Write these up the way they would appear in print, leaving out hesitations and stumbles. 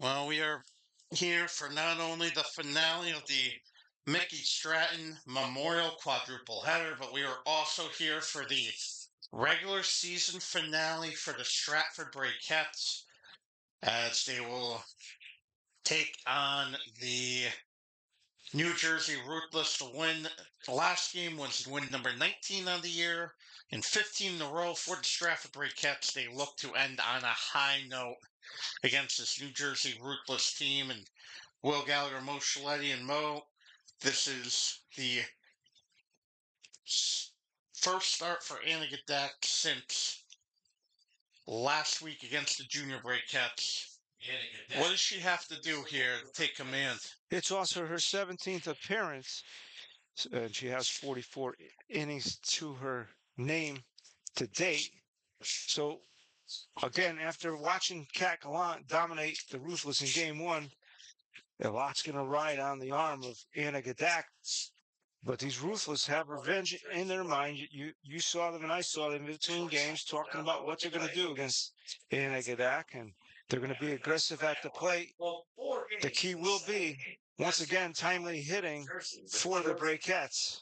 Well, we are here for not only the finale of the Mickey Stratton Memorial Quadruple Header, but we are also here for the regular season finale for the Stratford Brakettes as they will take on the New Jersey Ruthless to win. The last game was win number 19 on the year and 15 in a row for the Stratford Brakettes. They look to end on a high note against this New Jersey Ruthless team. And Will Gallagher, Mo Shaletti, and Mo. This is the first start for Anna Gadak since last week against the Junior Brakettes. What does she have to do here to take command? It's also her 17th appearance, and she has 44 innings to her name to date. So, again, after watching Kat Gallant dominate the Ruthless in game one, a lot's going to ride on the arm of Anna Gadak. But these Ruthless have revenge in their mind. You saw them and I saw them in between games talking about what they're going to do against Anna Gadak, and they're going to be aggressive at the plate. The key will be, once again, timely hitting for the Brakettes.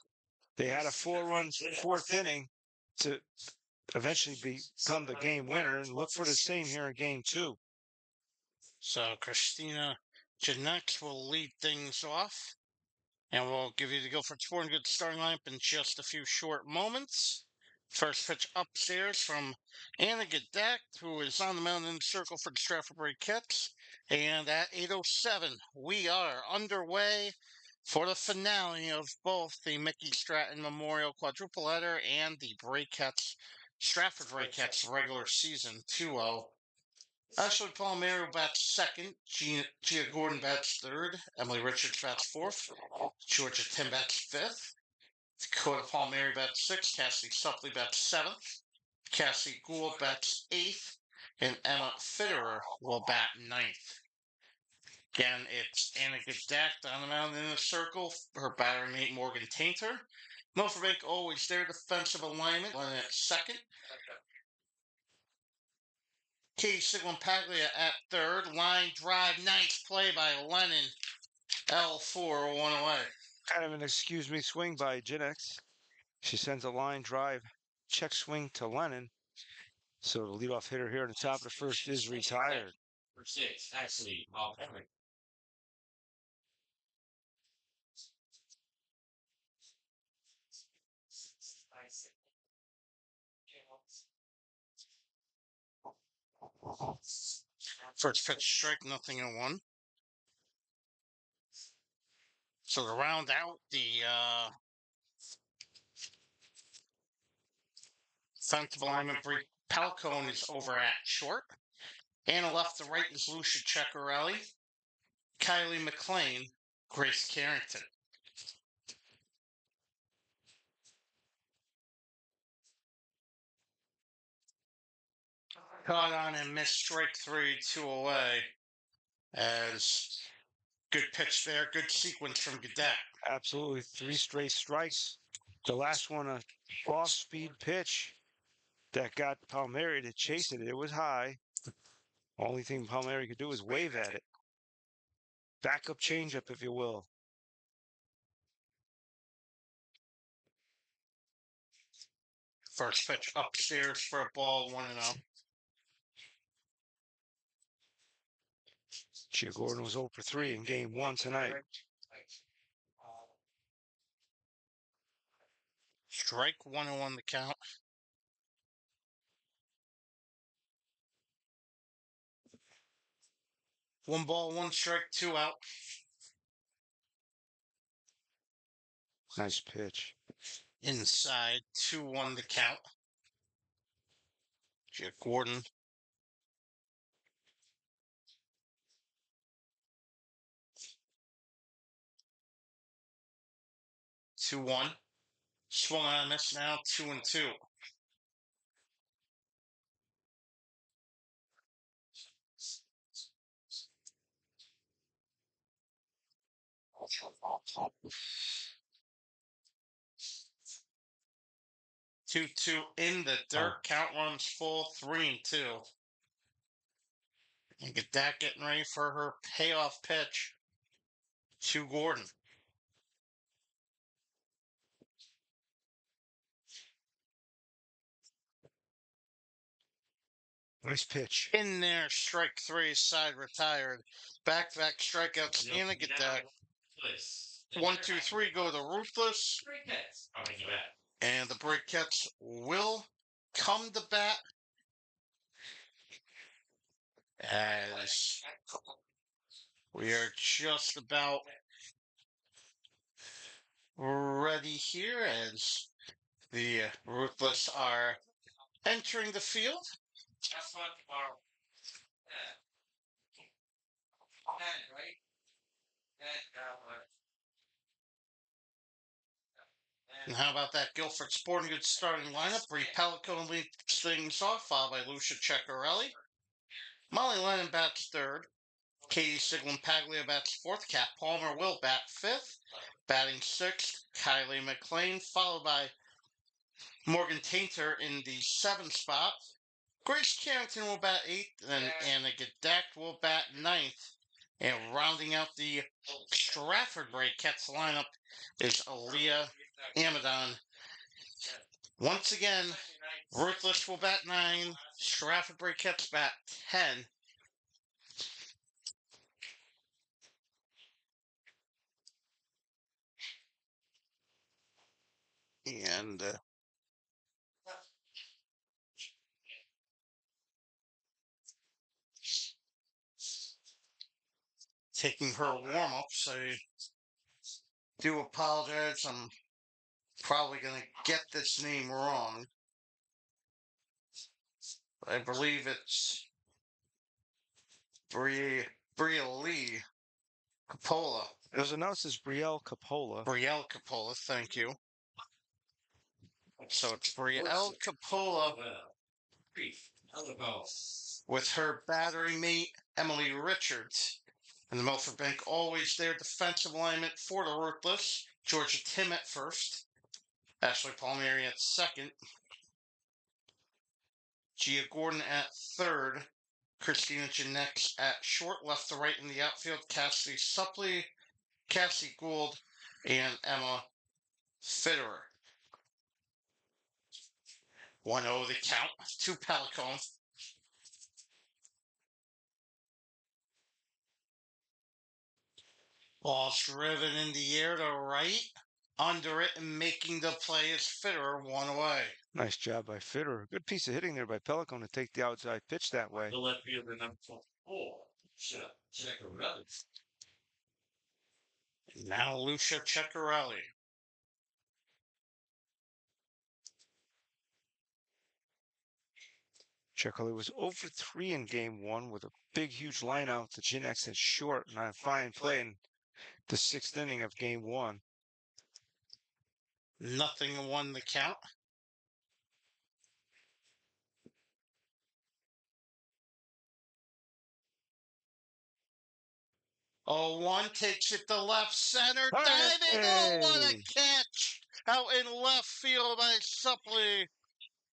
They had a 4-run fourth inning to eventually become the game winner, and look for the same here in game two. So Christina Janek will lead things off. And we'll give you the Guilford Sporting Goods starting lineup in just a few short moments. First pitch upstairs from Anna Gadak, who is on the mound in the circle for the Stratford Brakettes. And at 8:07, we are underway for the finale of both the Mickey Stratton Memorial Quadruple Header and the Stratford Brakettes regular season 2-0. Ashley Palmiero bats second. Gia Gordon bats third. Emily Richards bats fourth. Georgia Tim bats fifth. Dakota Palmieri bats sixth. Cassidy Suppley bats seventh. Cassie Gould bats eighth. And Emma Fitterer will bat ninth. Again, it's Anna Gadak on the mound in the circle. Her battery mate Morgan Tainter. Milford always their defensive alignment. One at second. Katie Siglampaglia at third. Line drive, nice play by Lennon. L4, one away. Kind of an excuse me swing by Jinex. She sends a line drive, check swing to Lennon. So the leadoff hitter here in the top of the first is retired. For six, actually, off Henry. First pitch strike, nothing in one. So to round out the defensive alignment, Brie Palcone is over at short. Anna left to right is Lucia Ceccarelli. Kylie McLean, Grace Carrington. Caught on and missed strike three, two away. As good pitch there, good sequence from Gadak. Absolutely, 3 straight strikes. The last one, a off-speed pitch that got Palmieri to chase it. It was high. Only thing Palmieri could do was wave at it. Backup changeup, if you will. First pitch upstairs for a ball, 1-0. Gia Gordon was 0 for 3 in game one tonight. Strike 1-1 the count. One ball, one strike, two out. Nice pitch. Inside, 2-1 the count. Gia Gordon. Two one. Swung on a miss now, 2-2. Two in the dirt. Count runs full, 3-2. And get that getting ready for her payoff pitch to Gordon. Nice pitch. In there, strike three, side retired. Back-to-back strikeouts, and a get that. 1-2-3 go to Ruthless. And the Brakettes will come to bat as we are just about ready here as the Ruthless are entering the field. And how about that Guilford Sporting Goods starting lineup? Bree Pellicone leads things off, followed by Lucia Ceccarelli. Molly Lennon bats third. Katie Siglin-Paglia bats fourth. Kat Palmer will bat fifth. Batting sixth, Kylie McLean, followed by Morgan Tainter in the seventh spot. Grace Carrington will bat eighth, and Anna Gedeck will bat ninth. And rounding out the Stratford Brakettes lineup is Aaliyah Amadon. Once again, Ruthless will bat 9, Stratford Brakettes bat 10. And taking her warm-ups, I do apologize. I'm probably going to get this name wrong. I believe it's Bria Lee Capola. It was announced as Brielle Capola. Brielle Capola, thank you. So it's Brielle Capola with her battery mate, Emily Richards. And the Milford Bank always their defensive alignment for the Ruthless. Georgia Tim at first. Ashley Palmieri at second. Gia Gordon at third. Christina Janex at short, left to right in the outfield. Cassie Suppley, Cassie Gould, and Emma Fitterer. 1-0 the count to Pellicone. Ball's driven in the air to right. Under it and making the play is Fitterer, one away. Nice job by Fitterer. Good piece of hitting there by Pellicone to take the outside pitch that way. The left fielder number 4, Ceccarelli. Now Lucia Ceccarelli. Ceccarelli was 0 for 3 in game 1 with a big, huge line out to Janex at short and a fine play in the 6th inning of game 1. 0-1 the count. Oh, one takes it to left center, diving. Oh, what a catch! Out in left field by Suppley.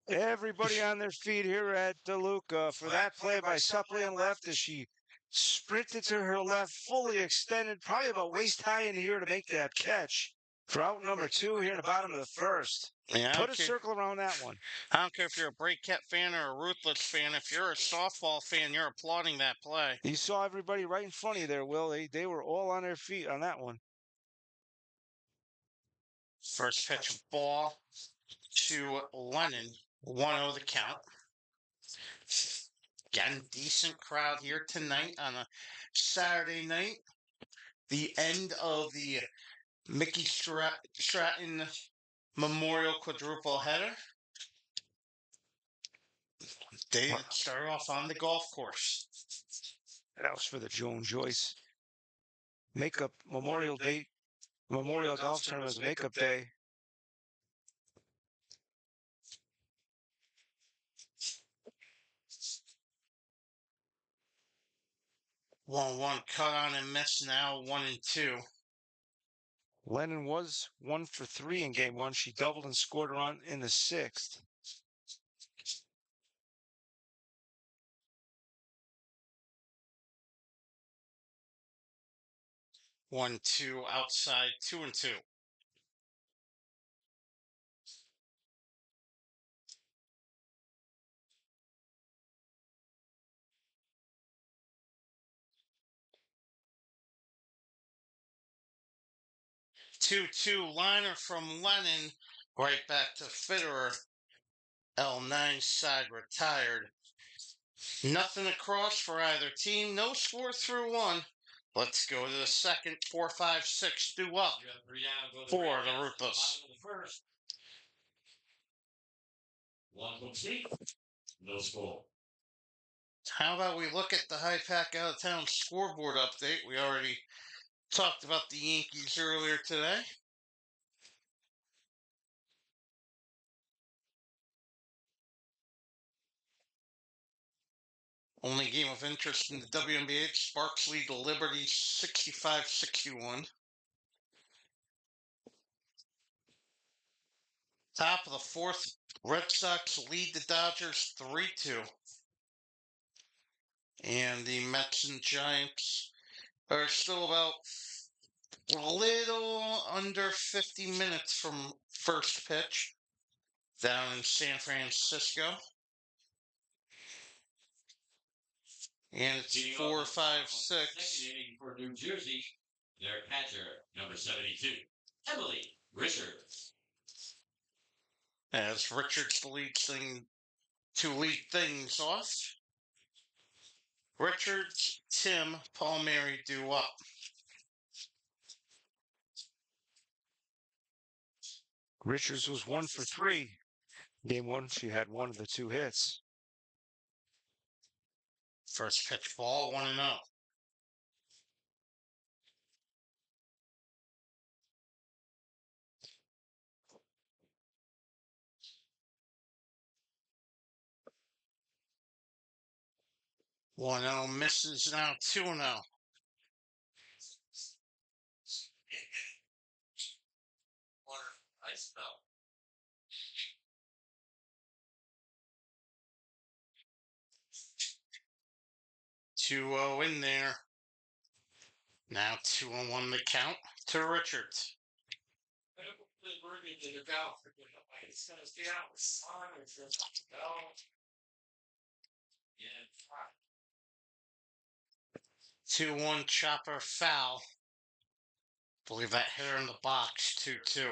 Everybody on their feet here at DeLuca for that play by Suppley and left as she sprinted to her left, fully extended, probably about waist high in here to make that catch for out number 2 here in the bottom of the first. Yeah, Put a circle around that one. I don't care if you're a Brakette fan or a Ruthless fan. If you're a softball fan, you're applauding that play. You saw everybody right in front of you there, Will. They were all on their feet on that one. First pitch ball to Lennon. 1-0 the count. Again, decent crowd here tonight on a Saturday night. The end of the Mickey Stratton Memorial Quadruple Header. They start off on the golf course. That was for the Joan Joyce makeup Memorial Golf Tournament's makeup day. One cut on and miss now, 1-2. Lennon was 1 for 3 in game 1. She doubled and scored a run in the 6th. 1-2 outside, 2-2. 2-2 liner from Lennon, right back to Fitterer. L9 side retired. Nothing across for either team. No score through one. Let's go to the second. 4, 5, 6 due up for the Ruthless. One complete. No score. How about we look at the High Pack Out of Town scoreboard update? We already talked about the Yankees earlier today. Only game of interest in the WNBA, Sparks lead the Liberty 65-61. Top of the fourth, Red Sox lead the Dodgers 3-2. And the Mets and Giants are still about a little under 50 minutes from first pitch down in San Francisco. And it's 4, 5, 6. For New Jersey, their catcher, number 72, Emily Richards. As Richards leads to lead things off. Richards, Tim, Palmieri due up. Richards was 1 for 3. Game 1, she had one of the 2 hits. First pitch ball, 1-0. One zero misses now 2-0. Ice belt. 2-0 in there. Now 2-1 the count to Richards. 2-1 chopper foul. Believe that hit her in the box. 2-2.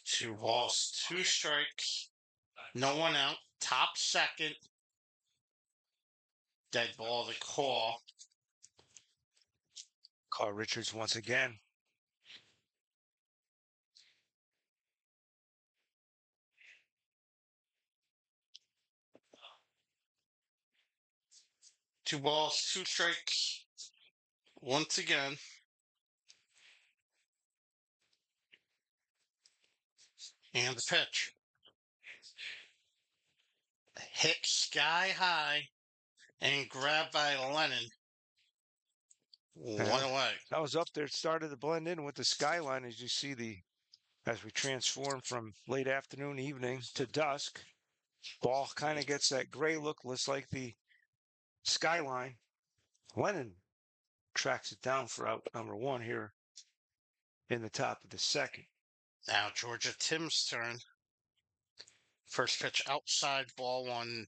Two balls, 2 strikes. No one out. Top second. Dead ball the call. Call Richards once again. Two balls, 2 strikes. Once again. And the pitch. Hit sky high and grabbed by Lennon. One away. That was up there. It started to blend in with the skyline as you see as we transform from late afternoon, evening to dusk. Ball kind of gets that gray look, looks like the skyline. Lennon tracks it down for out number 1 here in the top of the second. Now Georgia Tim's turn. First pitch outside, ball 1.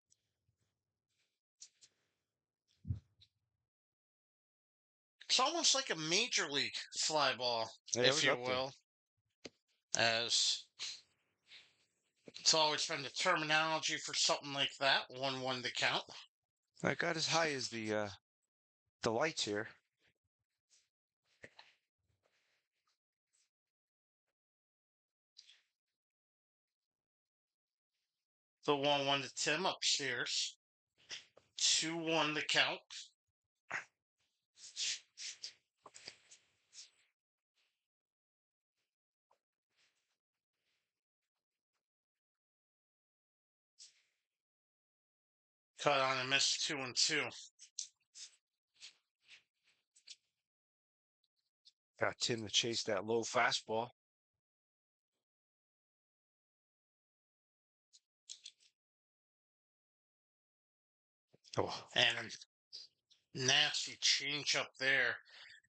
It's almost like a major league fly ball, if you will. As it's always been the terminology for something like that. 1-1 to count. I got as high as the lights here. The 1-1 to Tim upstairs. 2-1 the count. Cut on and miss 2-2. Got Tim to chase that low fastball. Oh, And nasty changeup there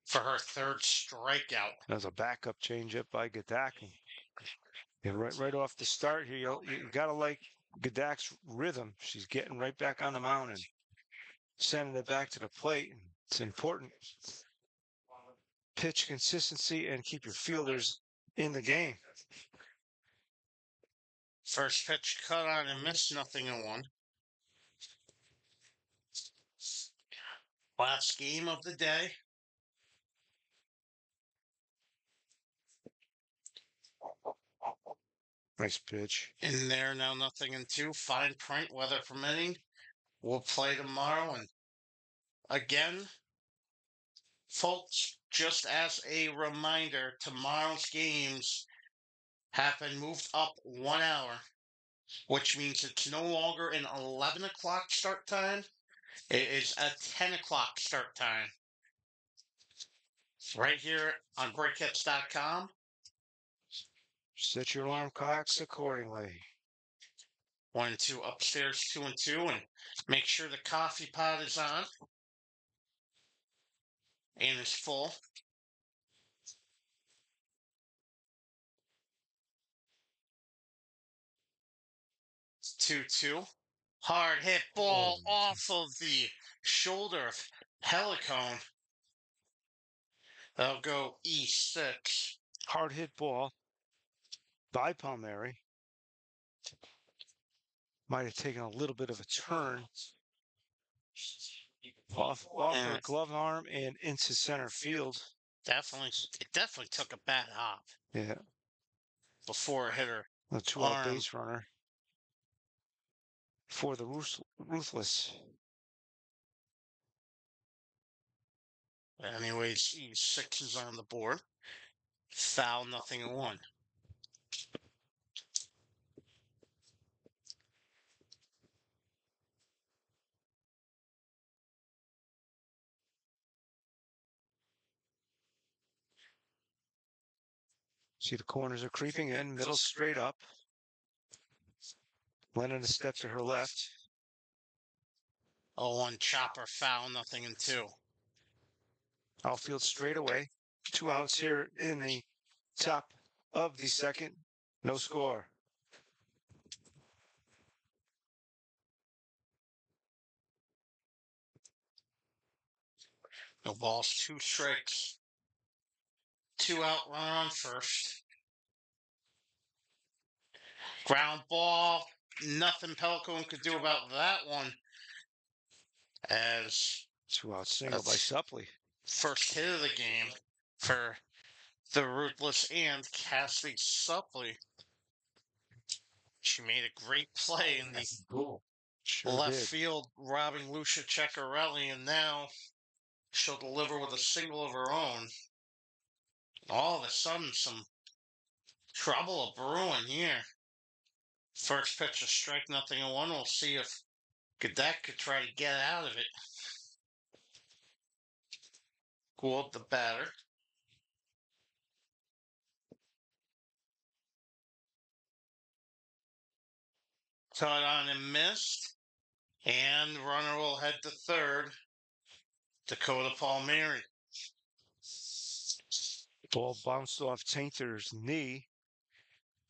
for her third strikeout. that was a backup changeup by Gadak. Yeah, right off the start here, you got to like Gadak's rhythm. She's getting right back on the mound and sending it back to the plate. It's important. Pitch consistency and keep your fielders in the game. First pitch cut on and missed, 0-1. Last game of the day. Nice pitch. In there now, 0-2. Fine print, weather permitting. We'll play tomorrow. And again, folks, just as a reminder, tomorrow's games have been moved up 1 hour, which means it's no longer an 11 o'clock start time. It is a 10 o'clock start time. Right here on Brakettes.com. Set your alarm clocks accordingly. 1 and 2 upstairs, 2 and 2, and make sure the coffee pot is on and is full. It's 2-2. Hard hit ball off of the shoulder of Helicone. That'll go E6. Hard hit ball by Palmieri. Might have taken a little bit of a turn off her glove arm and into center field. It definitely took a bad hop. Yeah. Before it hit her The 2-out base runner for the Ruthless. Anyways, E6 is on the board. Foul, 0-1. See the corners are creeping in, middle straight up. Lennon a step to her left. 0-1 chopper, foul, 0-2. Outfield straight away. 2 outs here in the top of the second. No score. No balls, 2 strikes. 2 out, runner on first. Ground ball. Nothing Pelicone could do about that one. As 2-out single by Suppley. First hit of the game for the Ruthless and Cassidy Suppley. She made a great play in the left field, robbing Lucia Ceccarelli, and now she'll deliver with a single of her own. All of a sudden, some trouble brewing here. First pitch, a strike, 0-1. We'll see if Gadak could try to get out of it. Gould, the batter. Caught on and missed. And runner will head to third. Dakota Palmieri. Ball bounced off Tainter's knee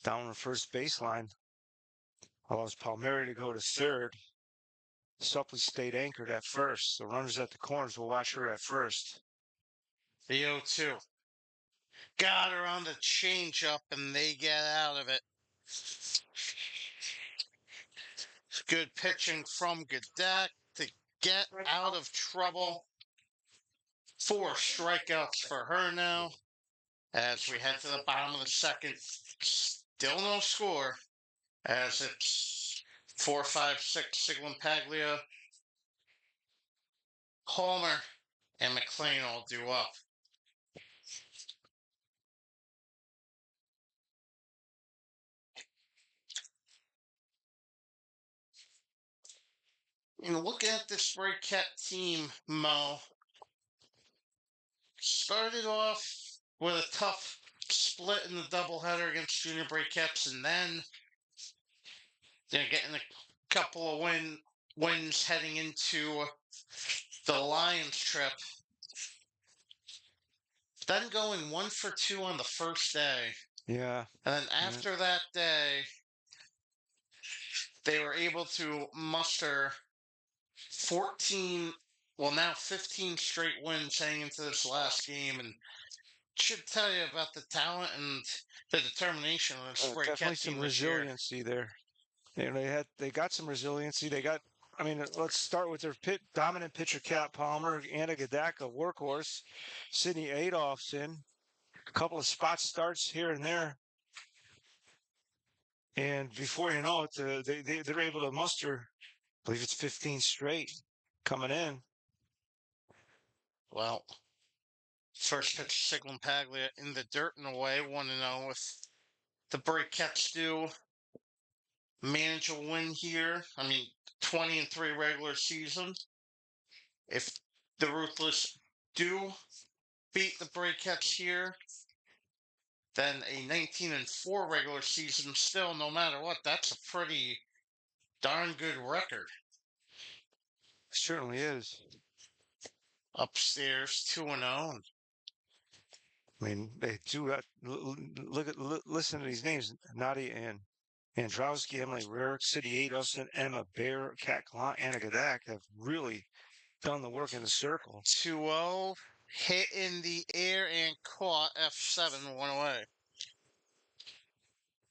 down the first baseline. Allows Palmieri to go to third. Suppley stayed anchored at first. The runners at the corners will watch her at first. The 0-2. Got her on the changeup, and they get out of it. Good pitching from Gadak to get out of trouble. 4 strikeouts for her now. As we head to the bottom of the second, still no score. As it's 4, 5, 6, Sigmund Paglia, Homer, and McLean all due up. And looking at this Brakettes team, Mo, started off with a tough split in the doubleheader against Junior Brakettes, and then getting a couple of wins heading into the Lions trip. Then going 1-for-2 on the first day. Yeah. And then after that day, they were able to muster 14, well, now 15 straight wins heading into this last game. And should tell you about the talent and the determination of this Definitely Brakettes some team this year. resiliency there. They got some resiliency. They got. I mean, let's start with their dominant pitcher, Cat Palmer, Anna Gadaka, workhorse, Sidney Adolphson, a couple of spot starts here and there. And before you know it, they're able to muster, I believe it's 15 straight coming in. Well, first pitch, Sigmund Paglia in the dirt in a way, 1-0 with the Brakettes do manage a win here. I mean, 20-3 regular season. If the Ruthless do beat the Brakettes here, then a 19-4 regular season still, no matter what, that's a pretty darn good record. Certainly is. Upstairs, 2-0. I mean, they do listen to these names: Nadia and Androwski, Emily Rarick, City Adolphson, Emma Bear, Kat Klant, Anna Gadak have really done the work in the circle. 2-0, hit in the air and caught F7, 1 away.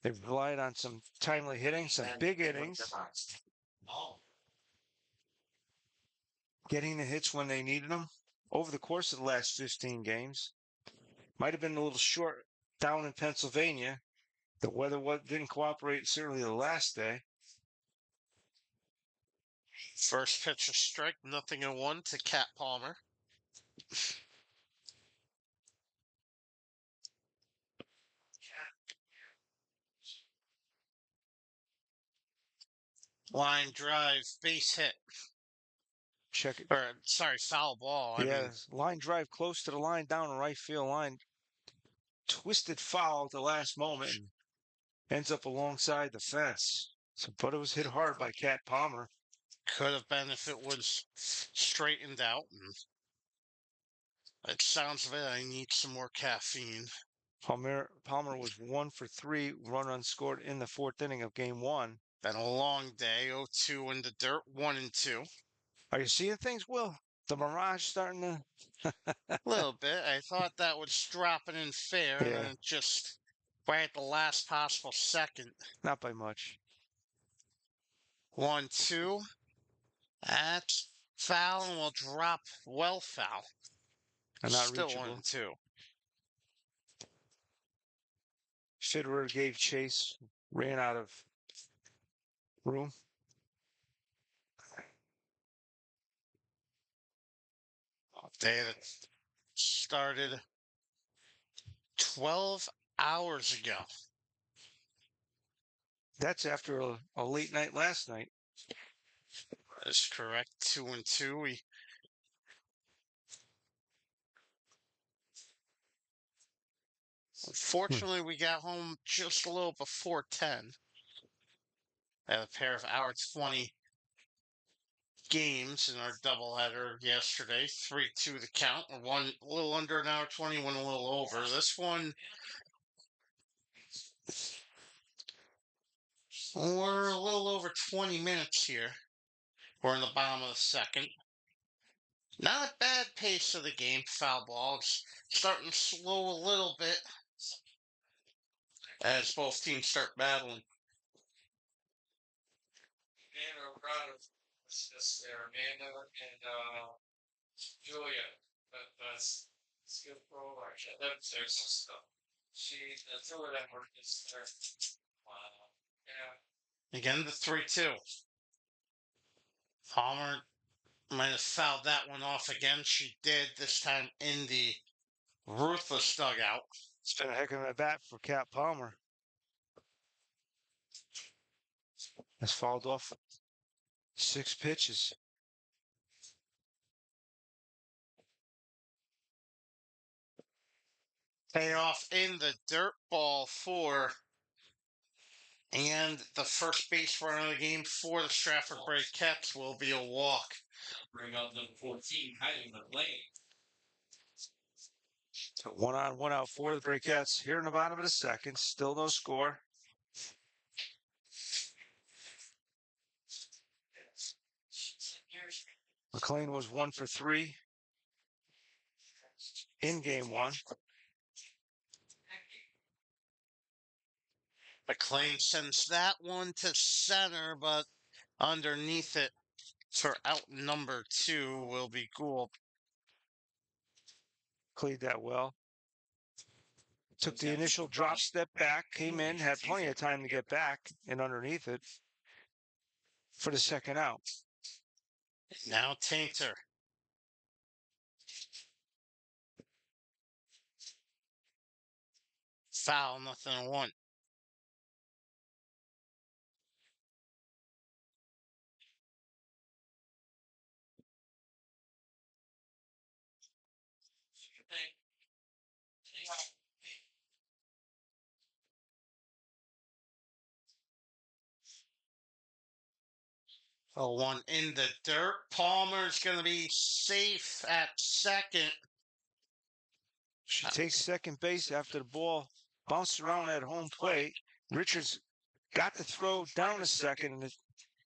They've relied on some timely hitting, some big innings, getting the hits when they needed them over the course of the last 15 games. Might have been a little short down in Pennsylvania. The weather didn't cooperate, certainly the last day. First pitch, a strike, 0-1 to Cat Palmer. Line drive, base hit. Check it. Or, sorry, foul ball. Line drive close to the line, down the right field line. Twisted foul at the last moment and ends up alongside the fence. But it was hit hard by Cat Palmer. Could have been if it was straightened out. And it sounds of it, I need some more caffeine. Palmer was 1-for-3, run unscored in the fourth inning of game one. Been a long day. 0-2 in the dirt, 1-2. Are you seeing things, Will? The mirage starting to. A little bit. I thought that was dropping in fair, and then it just right at the last possible second. Not by much. 1-2. That's foul and will drop well foul. And not Still reachable. 1-2. Fitterer gave chase, ran out of room. Day that started 12 hours ago. That's after a late night last night. That's correct. 2-2. Unfortunately, we got home just a little before 10. Had a pair of hour 20 games in our doubleheader yesterday. 3-2 the count. One a little under an hour 20, one a little over. This one, we're a little over 20 minutes here. We're in the bottom of the second. Not a bad pace of the game. Foul ball. It's starting to slow a little bit as both teams start battling. And we're proud of this there, Amanda and Julia. That's good pro. There's some stuff. That's all that work is there. Wow. Yeah. Again, the 3-2. Palmer might have fouled that one off again. She did, this time in the Ruthless dugout. It's been a heck of a bat for Cat Palmer. Has fouled off 6 pitches. Payoff in the dirt ball for, and the first base run of the game for the Stratford Brakettes will be a walk. Bring up number 14, Kylie McLean. So 1 on, 1 out for the Brakettes. Here in the bottom of the second, still no score. McLean was 1 for 3 in game 1. McLean sends that one to center, but underneath it for out number 2 will be Gould. Cleared that well. Took the initial drop step back, came in, had plenty of time to get back and underneath it for the second out. Now Tainter. Foul, 0-1. A 1 in the dirt. Palmer's going to be safe at second. She takes second base after the ball bounced around at home plate. Richards got the throw down to second and it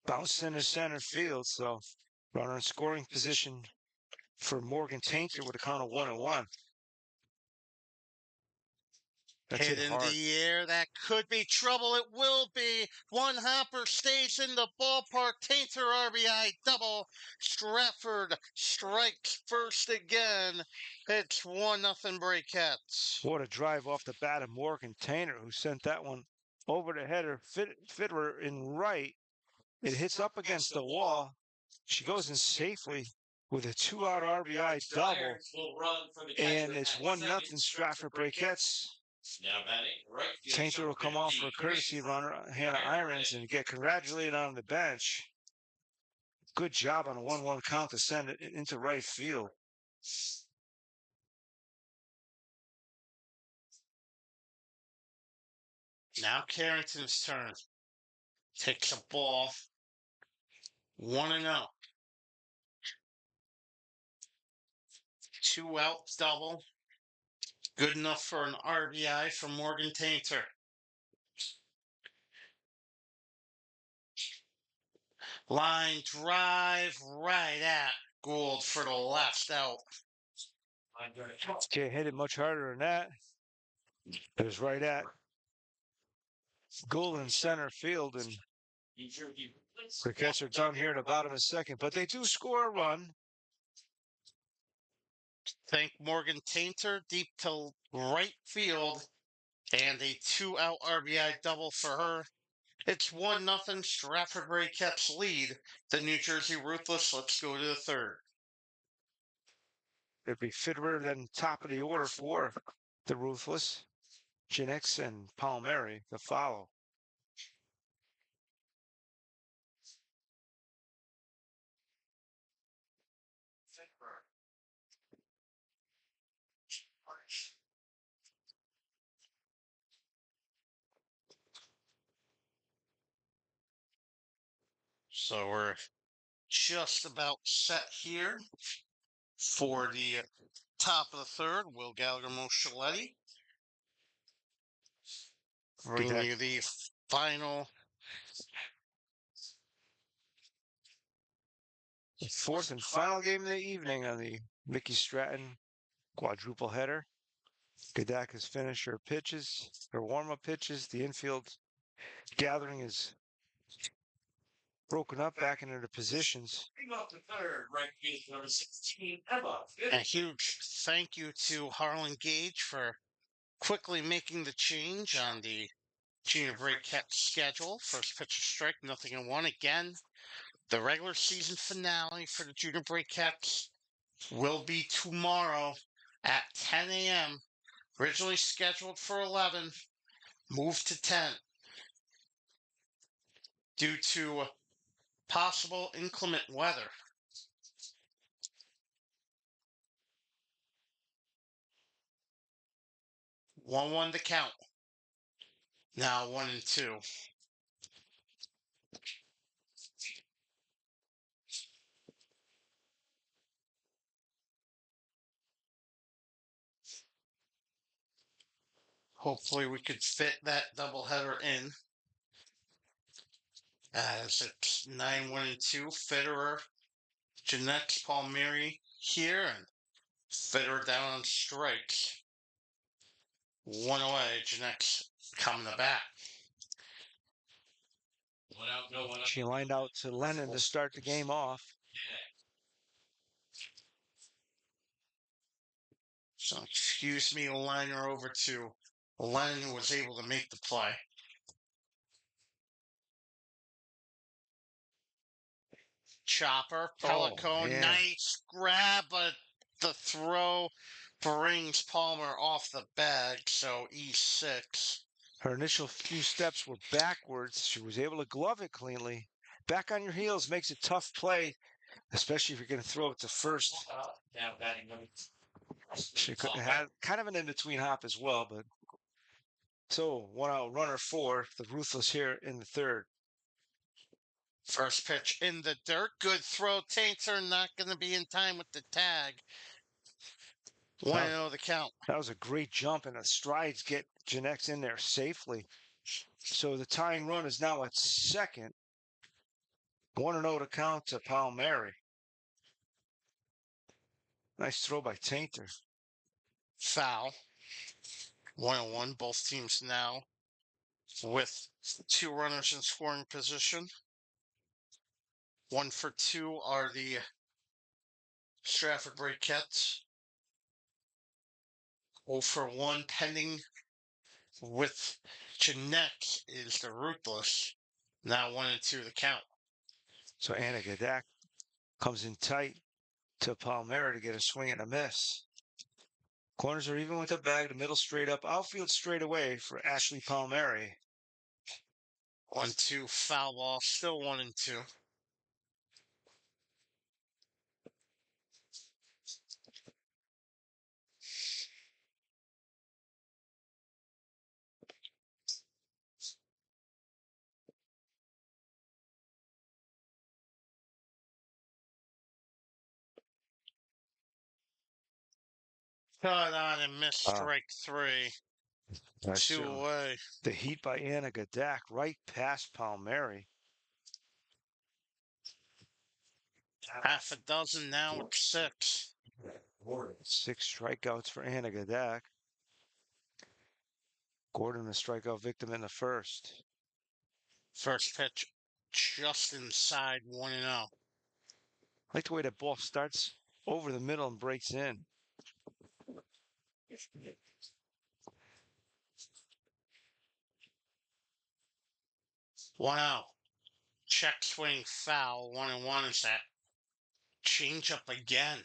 bounced into center field. So runner in scoring position for Morgan Tainter with a count of 1-1. That's Hit hit in hard. the air. That could be trouble. It will be. One hopper stays in the ballpark. Tainter RBI double. Stratford strikes first again. It's 1-0 Brakettes. What a drive off the bat of Morgan Tainter, who sent that one over the header. Fitterer in right. It hits up against the wall. She goes in safely with a 2-out RBI double. And it's 1-0 Stratford Brakettes. Tainter will come off for a courtesy runner, Hannah Irons, and get congratulated on the bench. Good job on a 1-1 count to send it into right field. Now Carrington's turn. Takes a ball. 1-0. 2-out double. Good enough for an RBI from Morgan Tainter. Line drive right at Gould for the last out. Can't hit it much harder than that. It was right at Gould in center field, and Brakettes are done here in the bottom of the second, but they do score a run. Thank Morgan Tainter deep to right field, and a 2-out RBI double for her. It's 1-0 Stratford Brakettes lead the New Jersey Ruthless. Let's go to the third. It'd be Fitterer then top of the order for the Ruthless. Jinx and Palmieri to follow. So we're just about set here for the top of the third. Will Gallagher, Moschaletti. Bringing you the final. Fourth and final game of the evening on the Mickey Stratton quadruple header. Gadak has finished her pitches, her warm-up pitches. The infield gathering is broken up back into the positions. A huge thank you to Harlan Gage for quickly making the change on the Junior Brakettes schedule. First pitch of strike, 0-1. Again, the regular season finale for the Junior Brakettes will be tomorrow at 10 a.m. Originally scheduled for 11, moved to 10 due to possible inclement weather. 1-1 to count. Now 1-2. Hopefully we could fit that doubleheader in. As it's 9-1-2. Federer, Jeanette, Palmieri here, and Federer down on strikes. One away. Jeanette's coming to bat. One out, no one out. She lined out to Lennon to start the game off. So excuse me, liner over to Lennon, who was able to make the play. Chopper, Pelico, nice grab, but the throw brings Palmer off the bag, so E6. Her initial few steps were backwards. She was able to glove it cleanly. Back on your heels makes a tough play, especially if you're going to throw it to first. Now batting number. She had kind of an in-between hop as well, but so 1 out, runner 4. The Ruthless here in the third. First pitch in the dirt. Good throw. Tainter not going to be in time with the tag. 1-0 the count. That was a great jump, and the strides get Jeanette in there safely. So the tying run is now at second. 1-0 to count to Palmieri. Nice throw by Tainter. Foul. 1-1. Both teams now with 2 runners in scoring position. 1 for 2 are the Stratford Brakettes. 0 for 1 pending with Jeanette is the Ruthless. Now 1-2 the count. So Anna Gadak comes in tight to Palmieri to get a swing and a miss. Corners are even with the bag, the middle straight up, outfield straight away for Ashley Palmieri. 1-2 foul ball, still 1-2. Cut on and missed strike 3. 2 away. The heat by Anna Gadak right past Palmieri. Half a dozen now with 6. 6 strikeouts for Anna Gadak. Gordon, the strikeout victim in the first. First pitch just inside 1-0. I like the way that ball starts over the middle and breaks in. One out. Check swing foul. 1-1 is that. Change up again.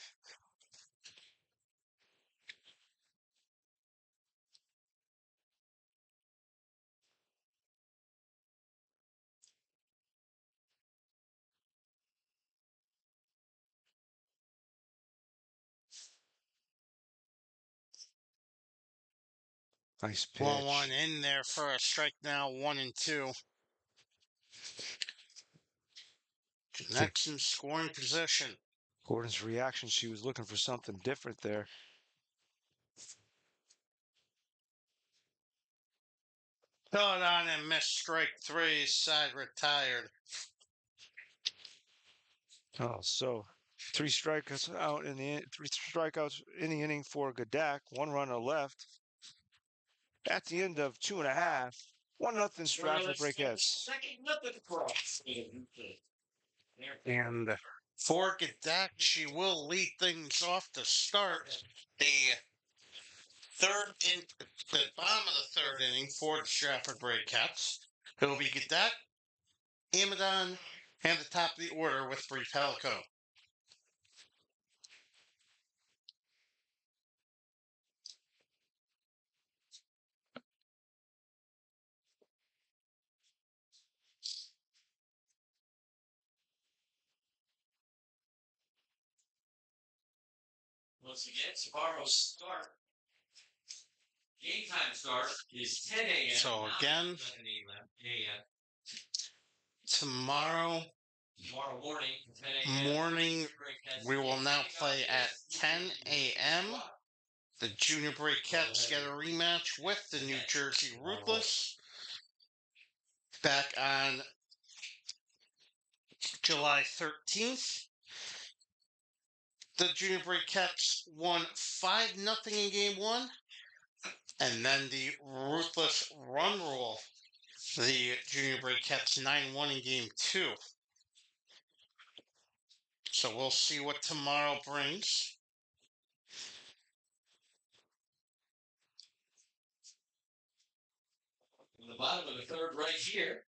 Nice pitch. 1-1 in there for a strike now. 1-2. Next in scoring position. Gordon's reaction, she was looking for something different there. Cut on and missed strike 3. Side retired. Oh, so 3 strikeouts in the inning for Gadak. 1 runner left. At the end of 2.5, 1-0 Stratford Brakettes. And for Gadak, she will lead things off to start the bottom of the third inning for the Stratford Brakettes. It'll be Gadak, Amadon, and the top of the order with Bree Pelico. Once again, tomorrow's start. Game time start is 10 a.m. So again, tomorrow morning, morning we will now play at 10 a.m. The Junior Brakettes get a rematch with the New Jersey Ruthless back on July 13th. The Junior Brakettes won 5-0 in game one, and then the Ruthless run rule. The Junior Brakettes 9-1 in game two. So we'll see what tomorrow brings. The bottom of the third right here.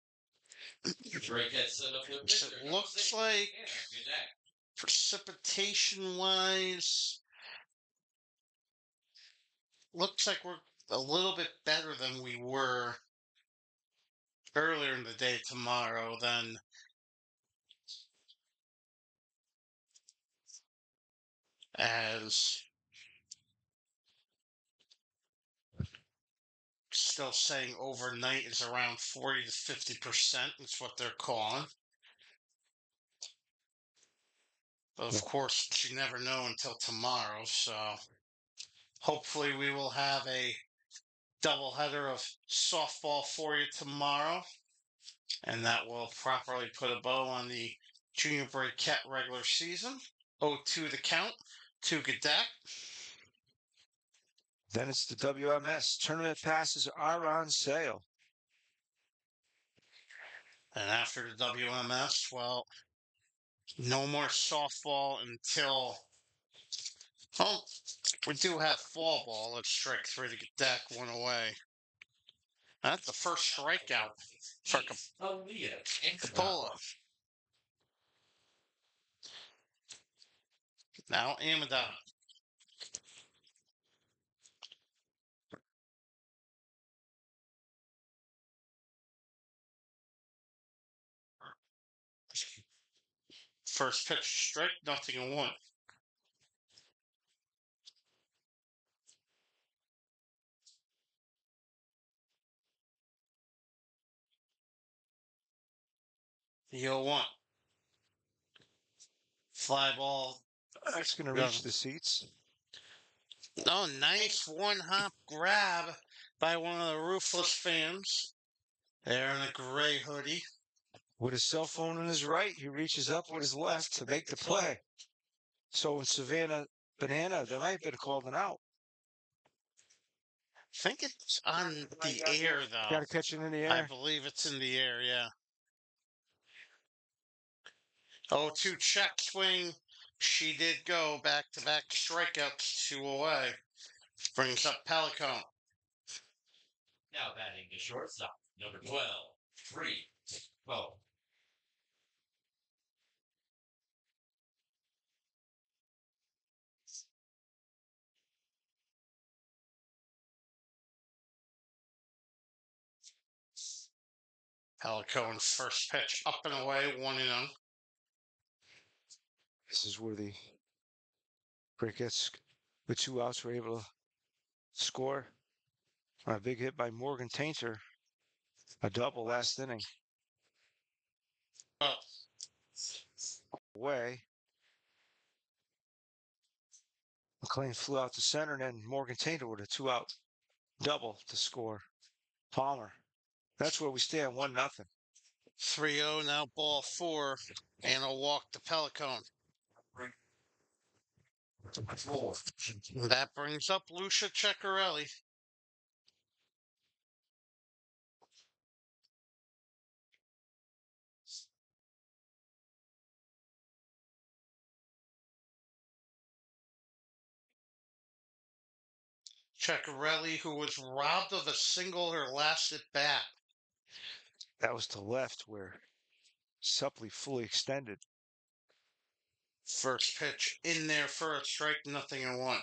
Brakettes set up their So pitcher. it looks like precipitation wise, looks like we're a little bit better than we were earlier in the day tomorrow. Then as still saying overnight is around 40 to 50%. Is what they're calling. But of course, you never know until tomorrow. So hopefully, we will have a doubleheader of softball for you tomorrow, and that will properly put a bow on the Junior Braquette regular season. 0-2 the count to Gadak. Then it's the WMS. Tournament passes are on sale. And after the WMS, well, no more softball until. Oh, we do have fall ball. Let's strike three to Gadak, one away. That's the first strikeout for Capola. Now Amada. First pitch strike, 0-1. The 0-1. Fly ball. That's going to reach the seats. Oh, nice one-hop grab by one of the Ruthless fans. There in a gray hoodie. With his cell phone in his right, he reaches up with his left to make the play. So in Savannah Banana, there might have been called an out. I think it's on the air, though. Got to catch it in the I air. believe it's in the air, yeah. 0-2 check swing. She did go back-to-back strikeouts, 2 away. Brings up Pelican. Now batting the shortstop, number 12, Free. Oh. Pelican first pitch up and away, 1-0. This is where the Brakettes, with 2 outs, were able to score on a big hit by Morgan Tainter. A double last inning. Away. McLean flew out to center, and then Morgan Tainter with a 2-out double to score. Palmer. That's where we stand, 1-0. 3-0, now ball 4, and a walk to Pelican. That brings up Lucia Ceccarelli. Ceccarelli, who was robbed of a single her last at bat. That was to left where Suppley fully extended. First pitch in there for a strike, 0-1.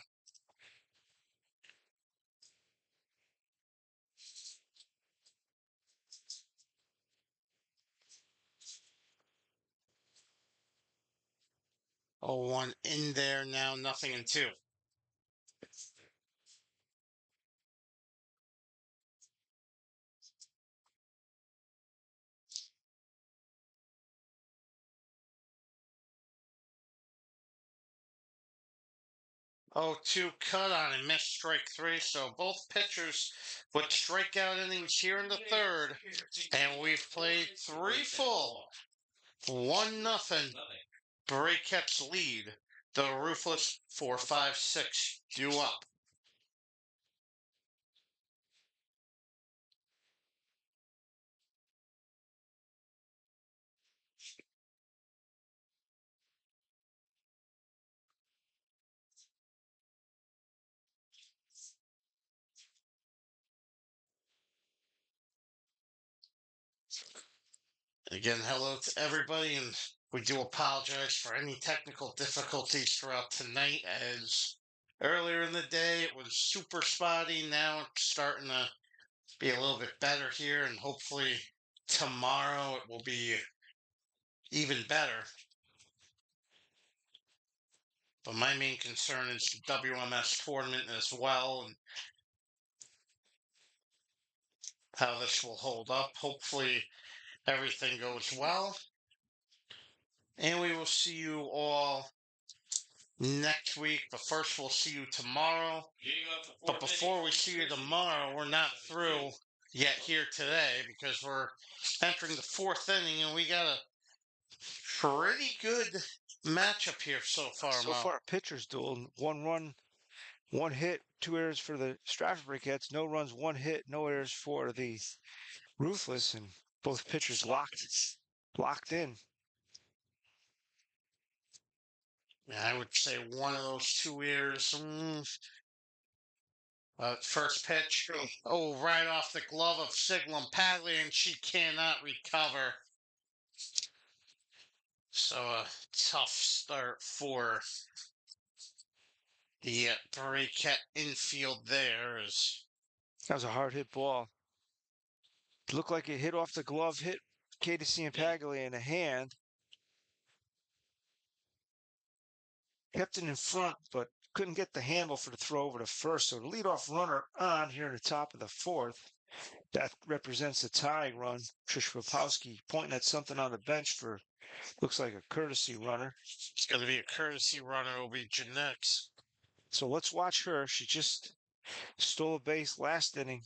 Oh, 1 in there now, 0-2. 0-2 cut on and missed strike three. So both pitchers with strikeout innings here in the third. And we've played three full. 1-0. Brakettes lead. The Ruthless 4-5-6 due up. Again, hello to everybody, and we do apologize for any technical difficulties throughout tonight, as earlier in the day it was super spotty. Now it's starting to be a little bit better here, and hopefully tomorrow it will be even better. But my main concern is the WMS tournament as well, and how this will hold up. Hopefully everything goes well. And we will see you all next week. But first, we'll see you tomorrow. But before we see you tomorrow, we're not through yet here today, because we're entering the fourth inning, and we got a pretty good matchup here so far, So Mo. far, a pitcher's duel. 1 run, 1 hit, 2 errors for the Stratford Brakettes. No runs, 1 hit, no errors for the Ruthless, and both pitchers locked in. Yeah, I would say one of those 2 years. First pitch. Oh, right off the glove of Siglum Padley, and she cannot recover. So a tough start for the Brakettes infield there. That was a hard hit ball. It looked like it hit off the glove, hit Katie Ciampaglia in the hand. Kept it in front, but couldn't get the handle for the throw over to first. So the leadoff runner on here at the top of the fourth. That represents the tying run. Trish Rapowski pointing at something on the bench for, looks like a courtesy runner. It's going to be a courtesy runner. It'll be Jeanette's. So let's watch her. She just stole a base last inning.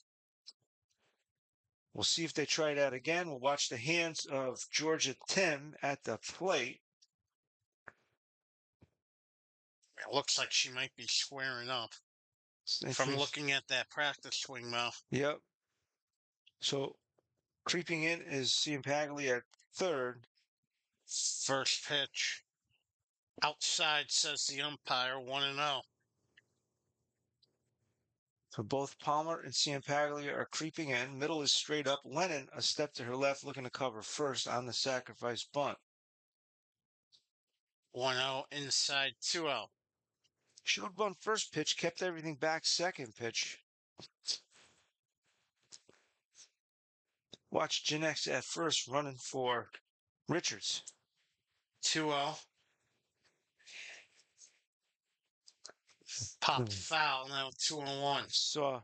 We'll see if they try that again. We'll watch the hands of Georgia Tim at the plate. It looks like she might be squaring up from looking at that practice swing, Mo. Yep. So creeping in is Ciampaglia at third. First pitch. Outside, says the umpire, 1-0. So both Palmer and Ciampaglia are creeping in. Middle is straight up. Lennon a step to her left, looking to cover first on the sacrifice bunt. 1-0 inside, 2-0. Showed bunt first pitch, kept everything back second pitch. Watch Jinex at first running for Richards. 2-0. Popped foul, now 2-1. Saw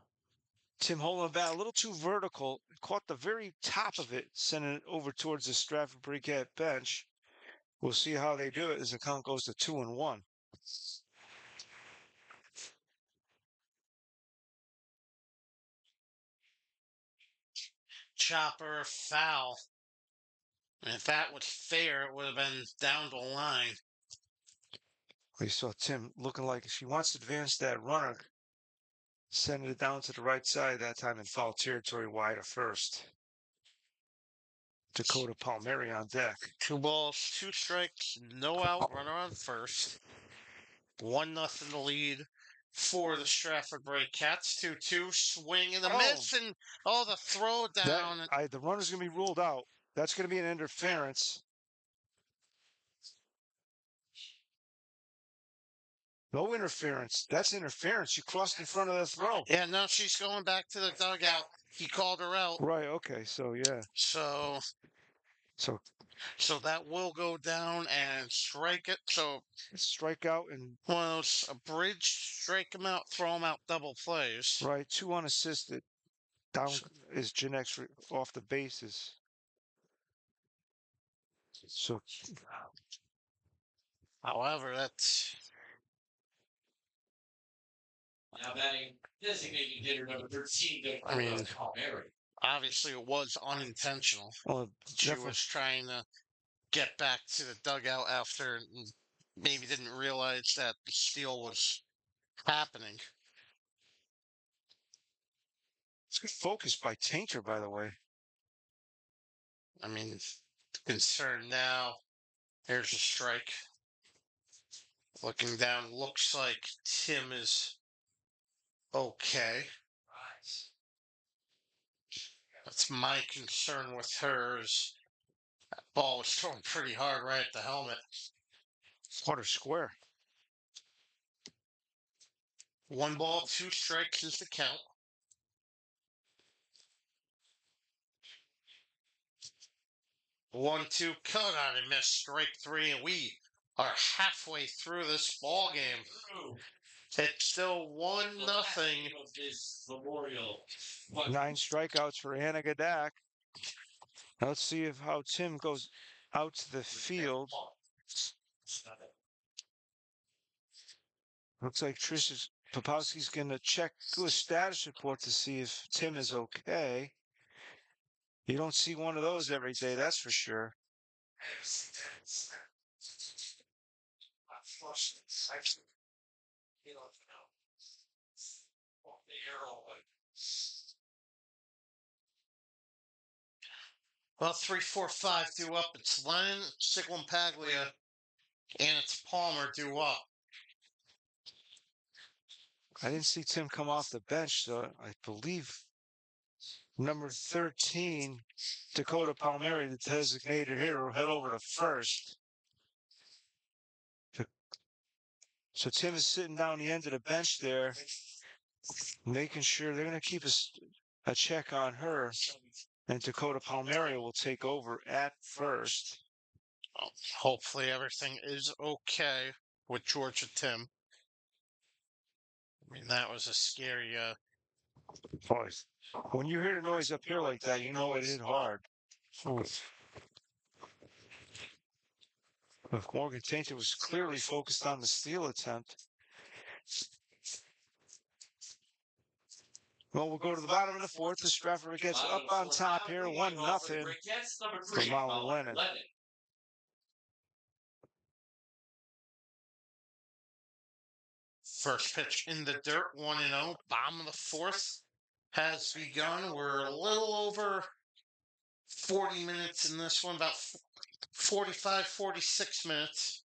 Tim holding the bat a little too vertical, caught the very top of it, sending it over towards the Stratford Brakettes bench. We'll see how they do it as the count goes to 2-1. Chopper, foul. And if that was fair, it would have been down the line. We saw Tim looking like she wants to advance that runner, sending it down to the right side that time in foul territory wide of first. Dakota Palmieri on deck. 2 balls, 2 strikes, no out, runner on first. 1-0 the lead for the Stratford Brakettes. 2-2, swing and a miss, and the throw down. The runner's going to be ruled out. That's going to be an interference. No interference. That's interference. You crossed in front of the throw. Yeah, now she's going back to the dugout. He called her out. Right, okay, so yeah. So that will go down and strike it. So strike out and one of those a bridge, strike him out, throw him out, double plays. Right, 2 unassisted. Down is Jinex off the bases. So, however, that's now batting designated hitter number 13. I mean, Palmieri. obviously it was unintentional. Well, She definitely. was trying to get back to the dugout after and maybe didn't realize that the steal was happening. It's good focus by Tainter, by the way. I mean, the concern now, there's a strike. Looking down, looks like Tim is okay. That's my concern with her is that ball was thrown pretty hard right at the helmet. Quarter square. 1 ball, 2 strikes is the count. 1-2 cut on and miss, strike 3, and we are halfway through this ball game. It's still 1-0. Memorial. 9 strikeouts for Anna Gadak. Now let's see how Tim goes out to the field. Looks like Popowski's going to do a status report to see if Tim is okay. You don't see one of those every day, that's for sure. Well, 3, 4, 5 due up. It's Lennon, Paglia, and it's Palmer due up. I didn't see Tim come off the bench, so I believe number 13, Dakota Palmieri, the designated hitter, will head over to first. So Tim is sitting down the end of the bench there, making sure they're going to keep a check on her. And Dakota Palmieri will take over at first. Well, hopefully everything is okay with Georgia Tim. I mean, that was a scary... Boys, when you hear the noise up here like that, you know it hit hard. If Morgan Tainter was clearly focused on the steal attempt. Well, we'll go to the bottom of the fourth. The Stratford gets up on top here, 1-0 for Molly Lennon. First pitch in the dirt, 1-0. Bottom of the fourth has begun. We're a little over 40 minutes in this one, about 45, 46 minutes.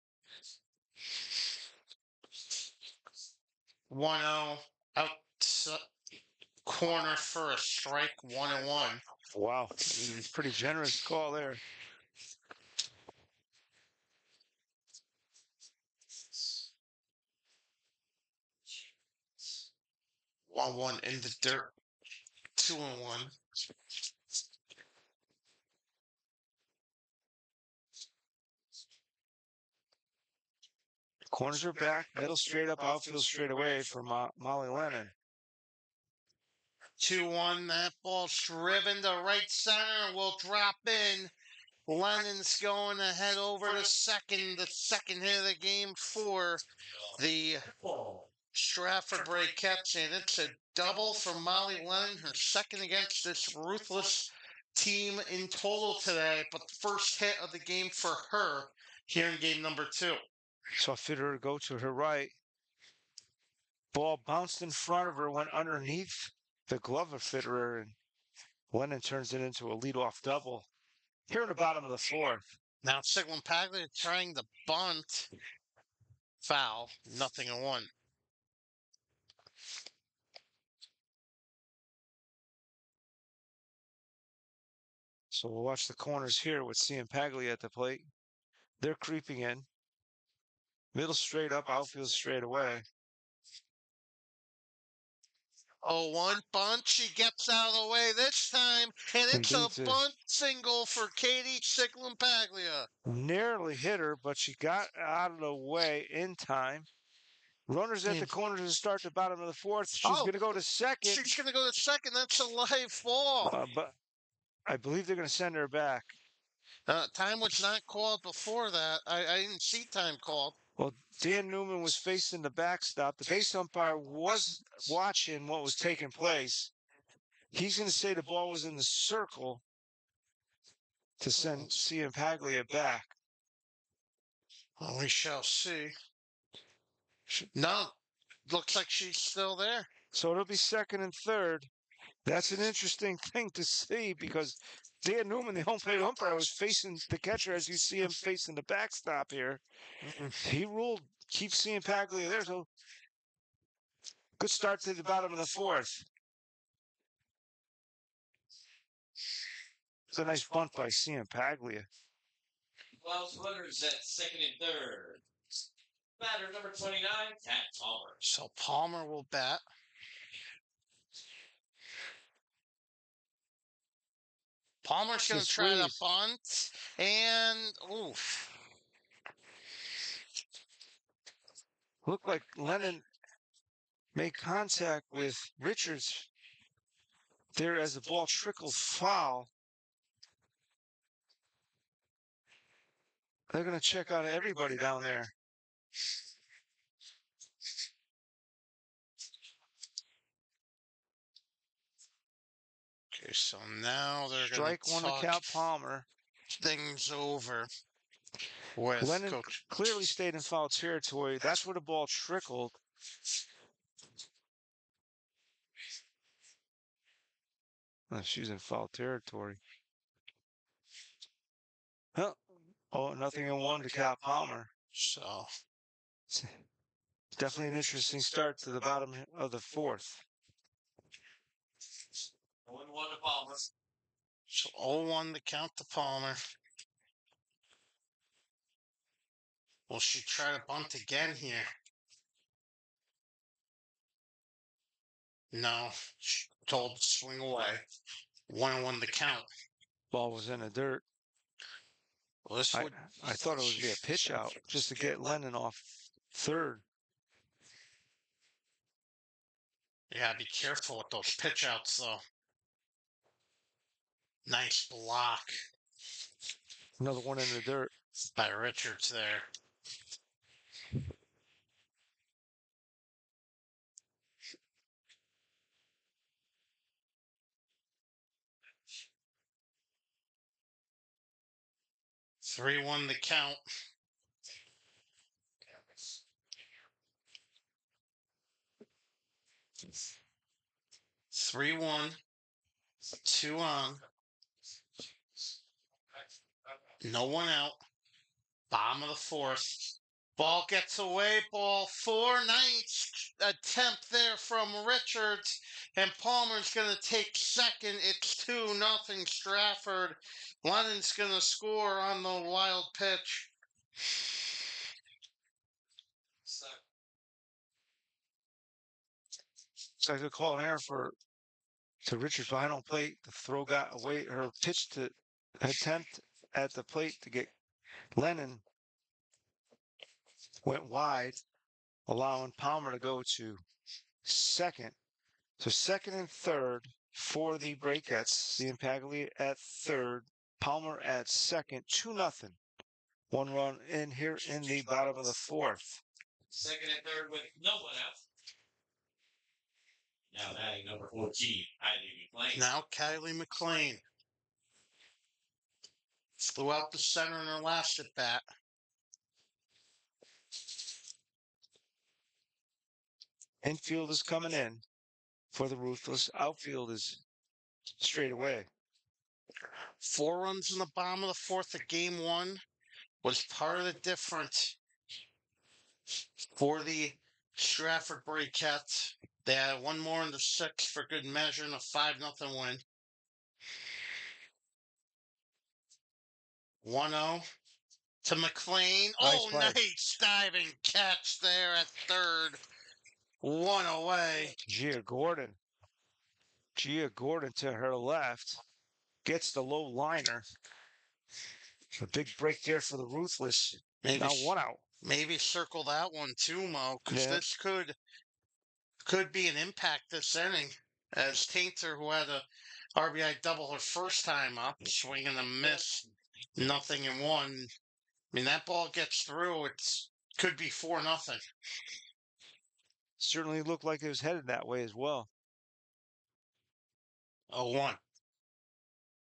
1-0 out corner for a strike, 1-1. Wow, pretty generous call there. One in the dirt, 2-1. Corners are back, middle straight up, outfield straight away for Molly Lennon. 2-1. That ball's driven to right center. Will drop in. Lennon's going to head over to second. The second hit of the game for the Stratford Brakettes, and it's a double for Molly Lennon, her second against this Ruthless team in total today, but the first hit of the game for her here in game number 2. Saw Fitterer go to her right. Ball bounced in front of her, went underneath the glove of Fitterer, and Lennon turns it into a leadoff double. Here in the bottom of the fourth. Now Sigmund Paglia trying to bunt. Foul, 0-1. So we'll watch the corners here with Cian Paglia at the plate. They're creeping in. Middle straight up, outfield straight away. 0-1 bunt. She gets out of the way this time, and it's a bunt single for Katie Sigmund Paglia. Nearly hit her, but she got out of the way in time. Runners at the corners to start the bottom of the fourth. She's going to go to second. She's going to go to second. That's a live ball. But I believe they're going to send her back. Time was not called before that. I didn't see time called. Well, Dan Newman was facing the backstop. The base umpire was watching what was taking place. He's going to say the ball was in the circle to send Ciampaglia back. Well, we shall see. No, looks like she's still there. So it'll be second and third. That's an interesting thing to see because Dan Newman, the home plate umpire, was facing the catcher as you see him facing the backstop here. He ruled keep Ciampaglia there. So good start to the bottom of the fourth. It's a nice bunt by Ciampaglia. Well, runners at second and third. Batter number 29, Cat Palmer. So Palmer will bat. Palmer's going to try to bunt, and oof. Looked like Lennon made contact with Richards there as the ball trickled foul. They're going to check out everybody down there. Okay, so now they're Strike going one to to Cal Palmer. Things over with Lennon Coach. clearly stayed in foul territory. That's where the ball trickled. Oh, she's in foul territory. Huh. Oh, nothing in one to Cal Palmer. So Definitely an interesting start to the bottom of the fourth. 1-1 to Palmer. So 0-1 to count to Palmer. Will she try to bunt again here? No. She told to swing away. 1-1 to count. Ball was in the dirt. Well, this would... I thought it was be a pitch out just to get Lennon off third. You gotta be careful with those pitch outs, though. Nice block. Another one in the dirt. By Richards there. Three one the count. 3-1. 2 on. No one out. Bottom of the fourth. Ball gets away. Ball 4. Nice attempt there from Richards. And Palmer's going to take second. It's 2-0 Stratford. Lennon's going to score on the wild pitch. It's like a call an error to Richards behind on plate. The throw got away. Her pitch to attempt at the plate to get Lennon went wide, allowing Palmer to go to second. So second and third for the Brakettes. Ciampaglia at third, Palmer at second, 2-0. 1 run in here in the bottom of the fourth. Second and third with no one out. Now batting number 14, Kylie McLean. Now Kylie McLean. Flew out the center in her last at bat. Infield is coming in for the Ruthless. Outfield is straight away. 4 runs in the bottom of the fourth of game 1 was part of the difference for the Stratford Brakettes. They had one more in the 6th for good measure and a 5-0 win. 1-0 to McLean. Nice play. Nice diving catch there at third. 1 away. Gia Gordon to her left gets the low liner. A big break there for the Ruthless. Maybe, now 1 out. Maybe circle that one too, Mo, because this could be an impact this inning. As Tainter, who had a RBI double her first time up, swinging a miss, 0-1. I mean, that ball gets through. Could be 4-0. Certainly looked like it was headed that way as well. 0-1.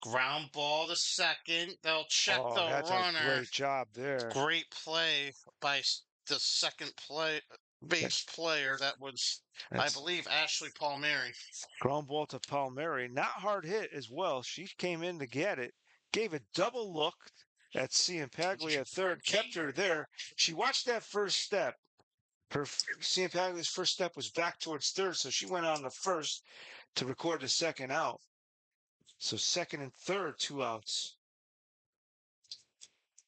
Ground ball to second. They'll check Oh, the that's a runner. great job there. Great play by the second base player. That was, I That's believe, Ashley Palmieri. ground ball to Palmieri. Not hard hit as well. She came in to get it. Gave a double look at Ciampaglia at third. Kept her there. She watched that first step. Ciampaglia's first step was back towards third, so she went on the first to record the second out. So second and third, 2 outs.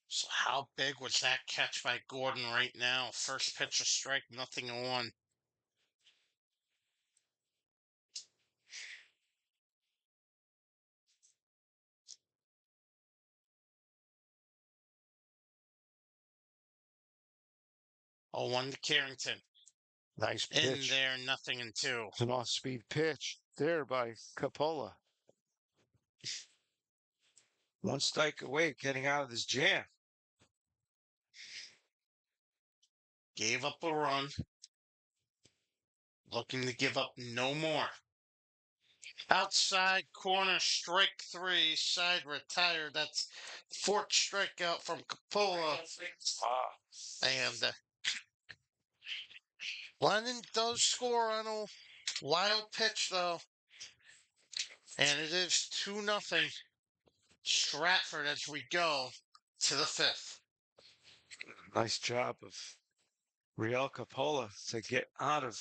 So how big was that catch by Gordon right now? First pitch a strike, 0-1. Oh, 1 to Carrington. Nice In pitch. there, 0-2. It's an off-speed pitch there by Coppola. One strike away, getting out of this jam. Gave up a run. Looking to give up no more. Outside corner, strike 3, side retired. That's fourth strikeout from Coppola. And Lennon does score on a wild pitch, though. And it is 2-0 Stratford as we go to the 5th. Nice job of Real Coppola to get out of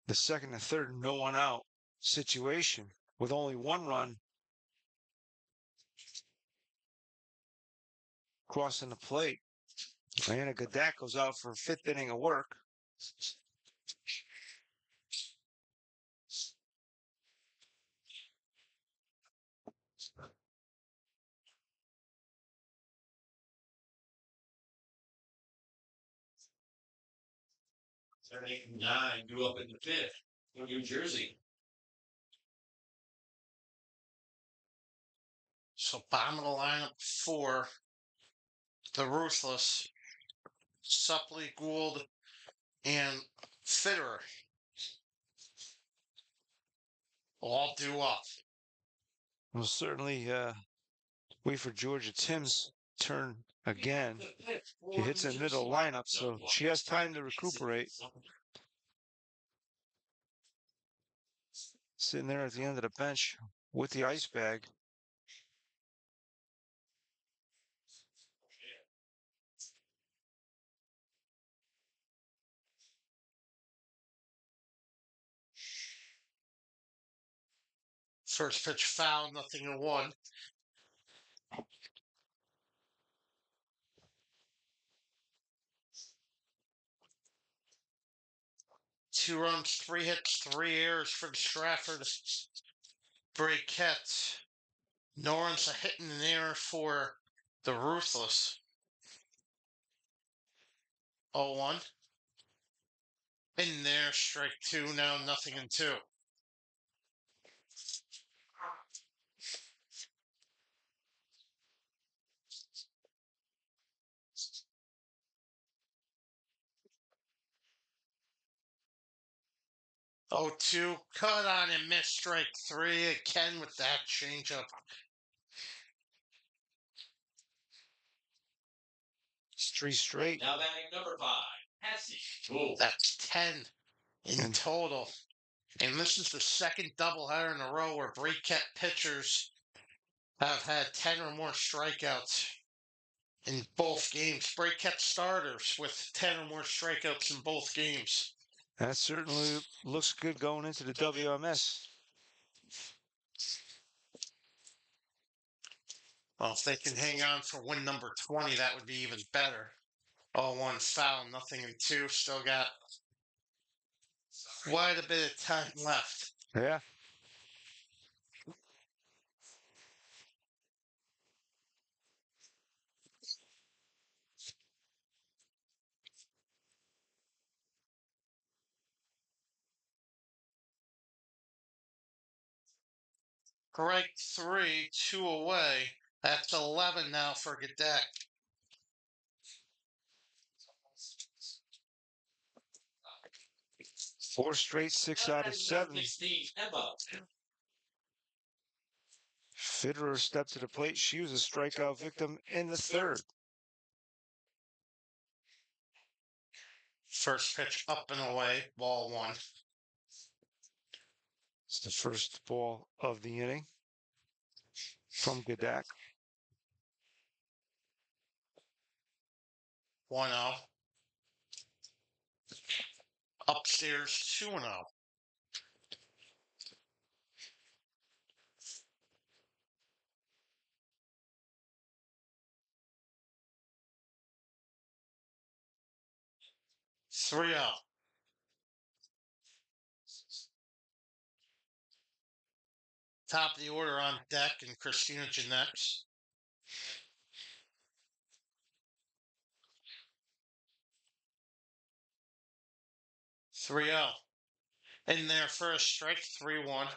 the second and third, no one out situation with only one run crossing the plate. Diana Gadak goes out for a fifth inning of work. They're 8 and 9, due up in the 5th. New Jersey. So bottom of the lineup for the Ruthless, Suppley, Gould, and Fitterer. All due up. We'll certainly wait for Georgia Tim's turn again. She hits in the middle lineup, so she has time to recuperate. Sitting there at the end of the bench with the ice bag. First pitch foul, 0-1. Two runs, 3 hits, 3 errors for the Stratford Brakettes. No runs, a hit and an error for the Ruthless. 0-1. In there, strike 2, now 0-2. Oh, 2, cut on and miss, strike 3 again with that changeup. Three straight. Now batting number 5, Cassie. That's 10 in total. And this is the second doubleheader in a row where Brakettes pitchers have had 10 or more strikeouts in both games. Brakettes starters with 10 or more strikeouts in both games. That certainly looks good going into the WMS. Well, if they can hang on for win number 20, that would be even better. 0-1 foul, 0-2. Still got quite a bit of time left. Yeah. Strike 3, 2 away. That's 11 now for Gadak. 4 straight, 6 out of 7. Fitterer stepped to the plate. She was a strikeout victim in the third. First pitch up and away, ball one. It's the first ball of the inning from Gadak. 1-0. Upstairs 2-0. Three out. Top of the order on deck, and Christina Janex. Three out. In there for a strike, 3-1.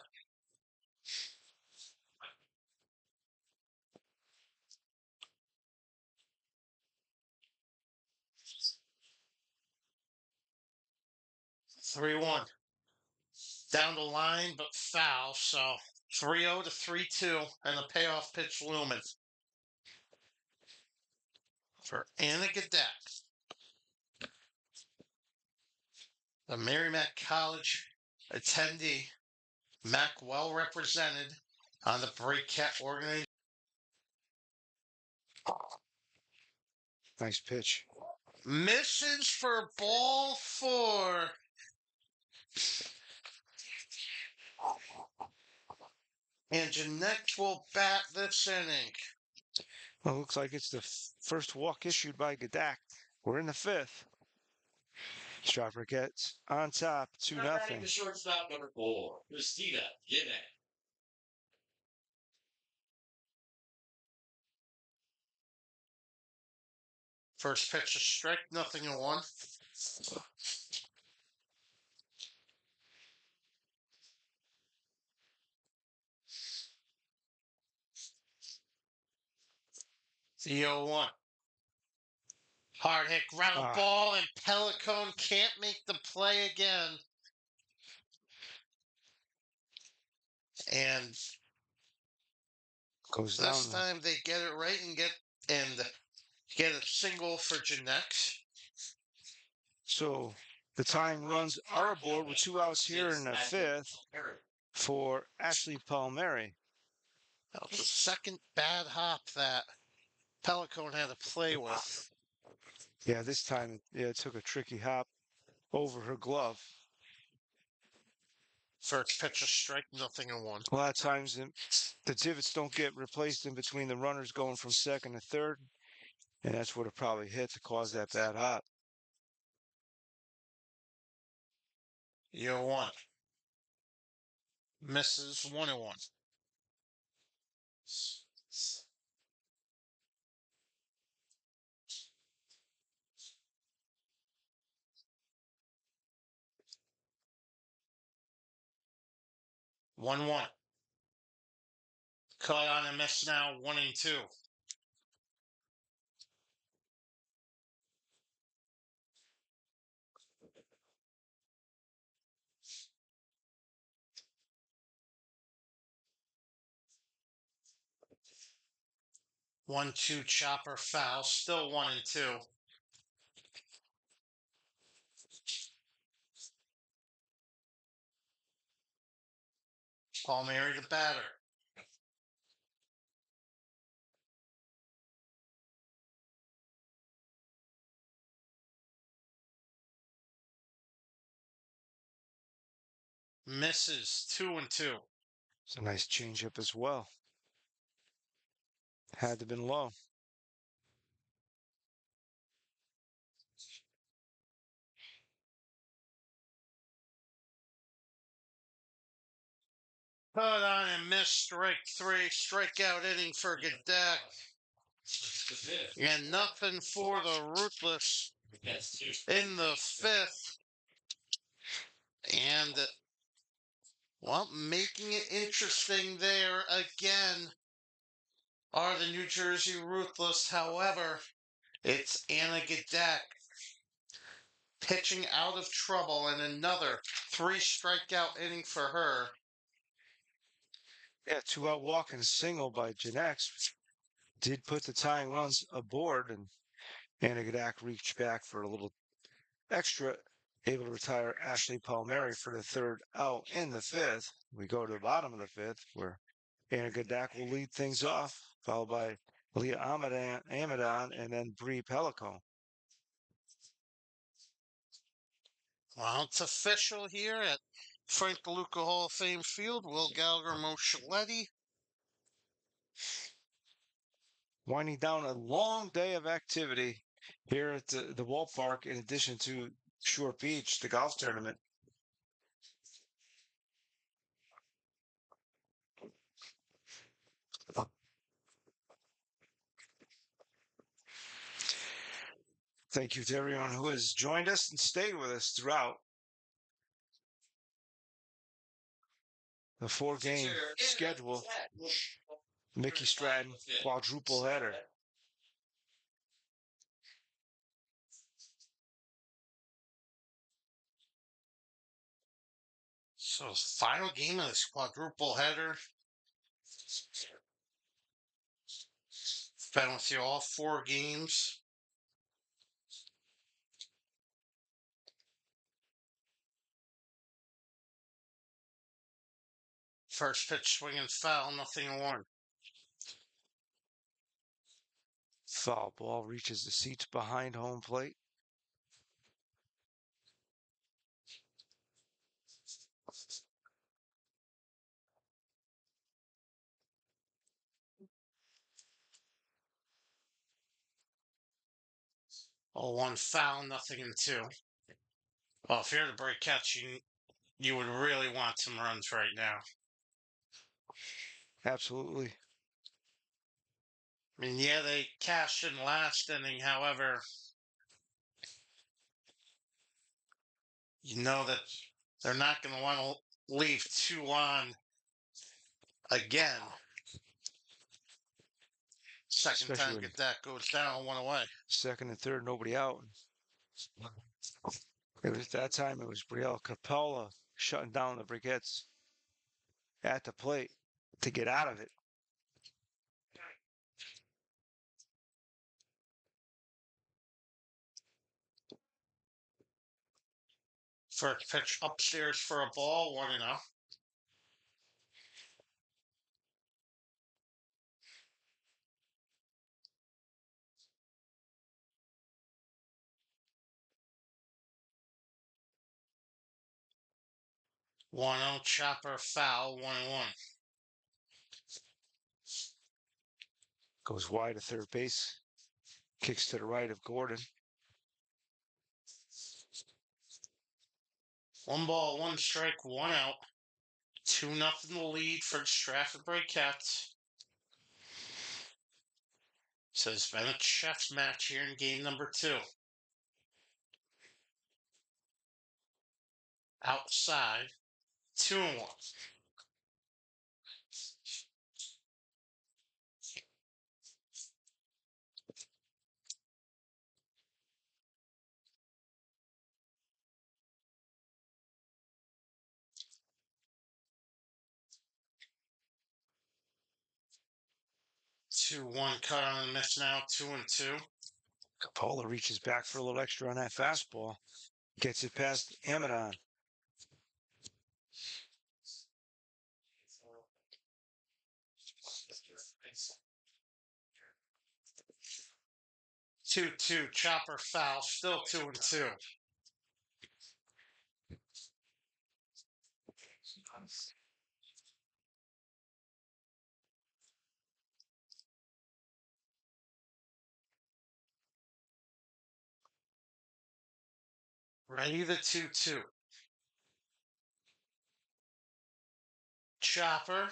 Three one. Down the line, but foul. So 3-0 to 3-2, and the payoff pitch looming for Anna Gadak. The Merrimack College attendee. Mac well represented on the Brakettes organization. Nice pitch. Misses for ball four. And Janek will bat this inning. Well, it looks like it's the first walk issued by Gadak. We're in the fifth. Stratford gets on top, 2-0. The shortstop number 4, Christina Ginnett. First pitch, a strike, 0-1. The 0-1. Hard hit ground ball, and Pelicone can't make the play again. And goes this down. time they get it right and get a single for Janex. So the tying runs are aboard with 2 outs here in the fifth for Ashley Palmieri. That was the second bad hop that Pelicone had to play with. Yeah, this time it took a tricky hop over her glove. First pitch, a strike, 0-1. A lot of times the divots don't get replaced in between the runners going from second to third, and that's what it probably hit to cause that bad hop. 0-1. Misses 1-1. One one. Caught on a miss now, 1-2. One two chopper foul, still 1-2. Palmieri the batter. Misses 2-2. It's a nice changeup as well. Had to been low. Caught on and missed, strike 3, strikeout inning for Gadak. And nothing for the Ruthless in the fifth. And, well, making it interesting there again are the New Jersey Ruthless. However, it's Anna Gadak pitching out of trouble, and another 3 strikeout inning for her. Yeah, 2-out walk and a single by Janex did put the tying runs aboard, and Anna Gadak reached back for a little extra, able to retire Ashley Palmieri for the 3rd out in the 5th. We go to the bottom of the 5th, where Anna Gadak will lead things off, followed by Leah Amadon and then Bree Pelico. Well, it's official here at Frank DeLuca Hall of Fame Field. Will Gallagher, Mo Shiletti. Winding down a long day of activity here at the ballpark, in addition to Short Beach, the golf tournament. Thank you to everyone who has joined us and stayed with us throughout the 4-game schedule. Mickey Stratton quadruple header. So, final game of this quadruple header. Been with you all 4 games. First pitch swing and foul, 0-1. Foul ball reaches the seats behind home plate. Oh, 1 foul, 0-2. Well, if you're the Brakettes, you would really want some runs right now. Absolutely. I mean, yeah, they cashed in last inning. However, you know that they're not going to want to leave 2 on again. Second Especially time when that goes down 1 away. second and third, nobody out. It was that time. It was Brielle Capella shutting down the Briquettes at the plate to get out of it. First pitch upstairs for a ball, 1-0. One zero chopper foul, 1-1. Goes wide to third base. Kicks to the right of Gordon. 1 ball, 1 strike, 1 out. 2-0 lead for the Stratford Brakettes. So it's been a chess match here in game number 2. Outside, 2-1. 2-1 cut on the miss now, 2-2. Capella reaches back for a little extra on that fastball. Gets it past Amadon. 2-2 chopper foul, still 2-2. Ready the 2-2. Chopper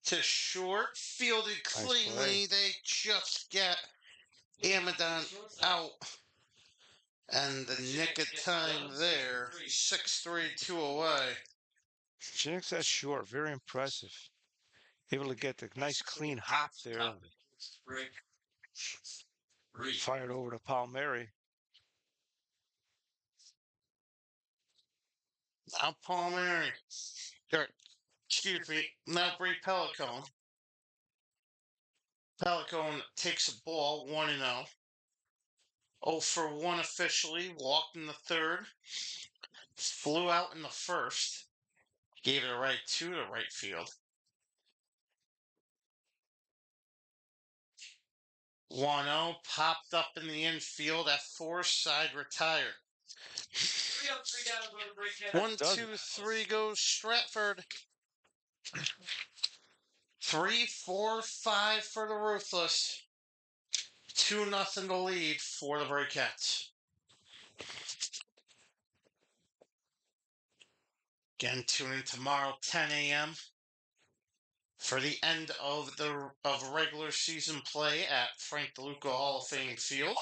to short, fielded cleanly. They just get Amadon out. And the nick of time there, 6-3, 2 away. Jinx that short, very impressive. Able to get the nice clean hop there. Fired over to Palmieri. Now Palmieri. Excuse me. Now Bree Pelicone. Pelicone takes a ball 1-0. 0 for 1 officially. Walked in the third. Flew out in the first. Gave it a right to the right field. 1-0 popped up in the infield at 4, side retired. 3 up, 3 down, go to Brakettes. 1, 2, 3 goes Stratford. 3, 4, 5 for the Ruthless. 2-0 to lead for the Brakettes. Again, tune in tomorrow, 10 a.m. for the end of regular season play at Frank DeLuca Hall of Fame Field.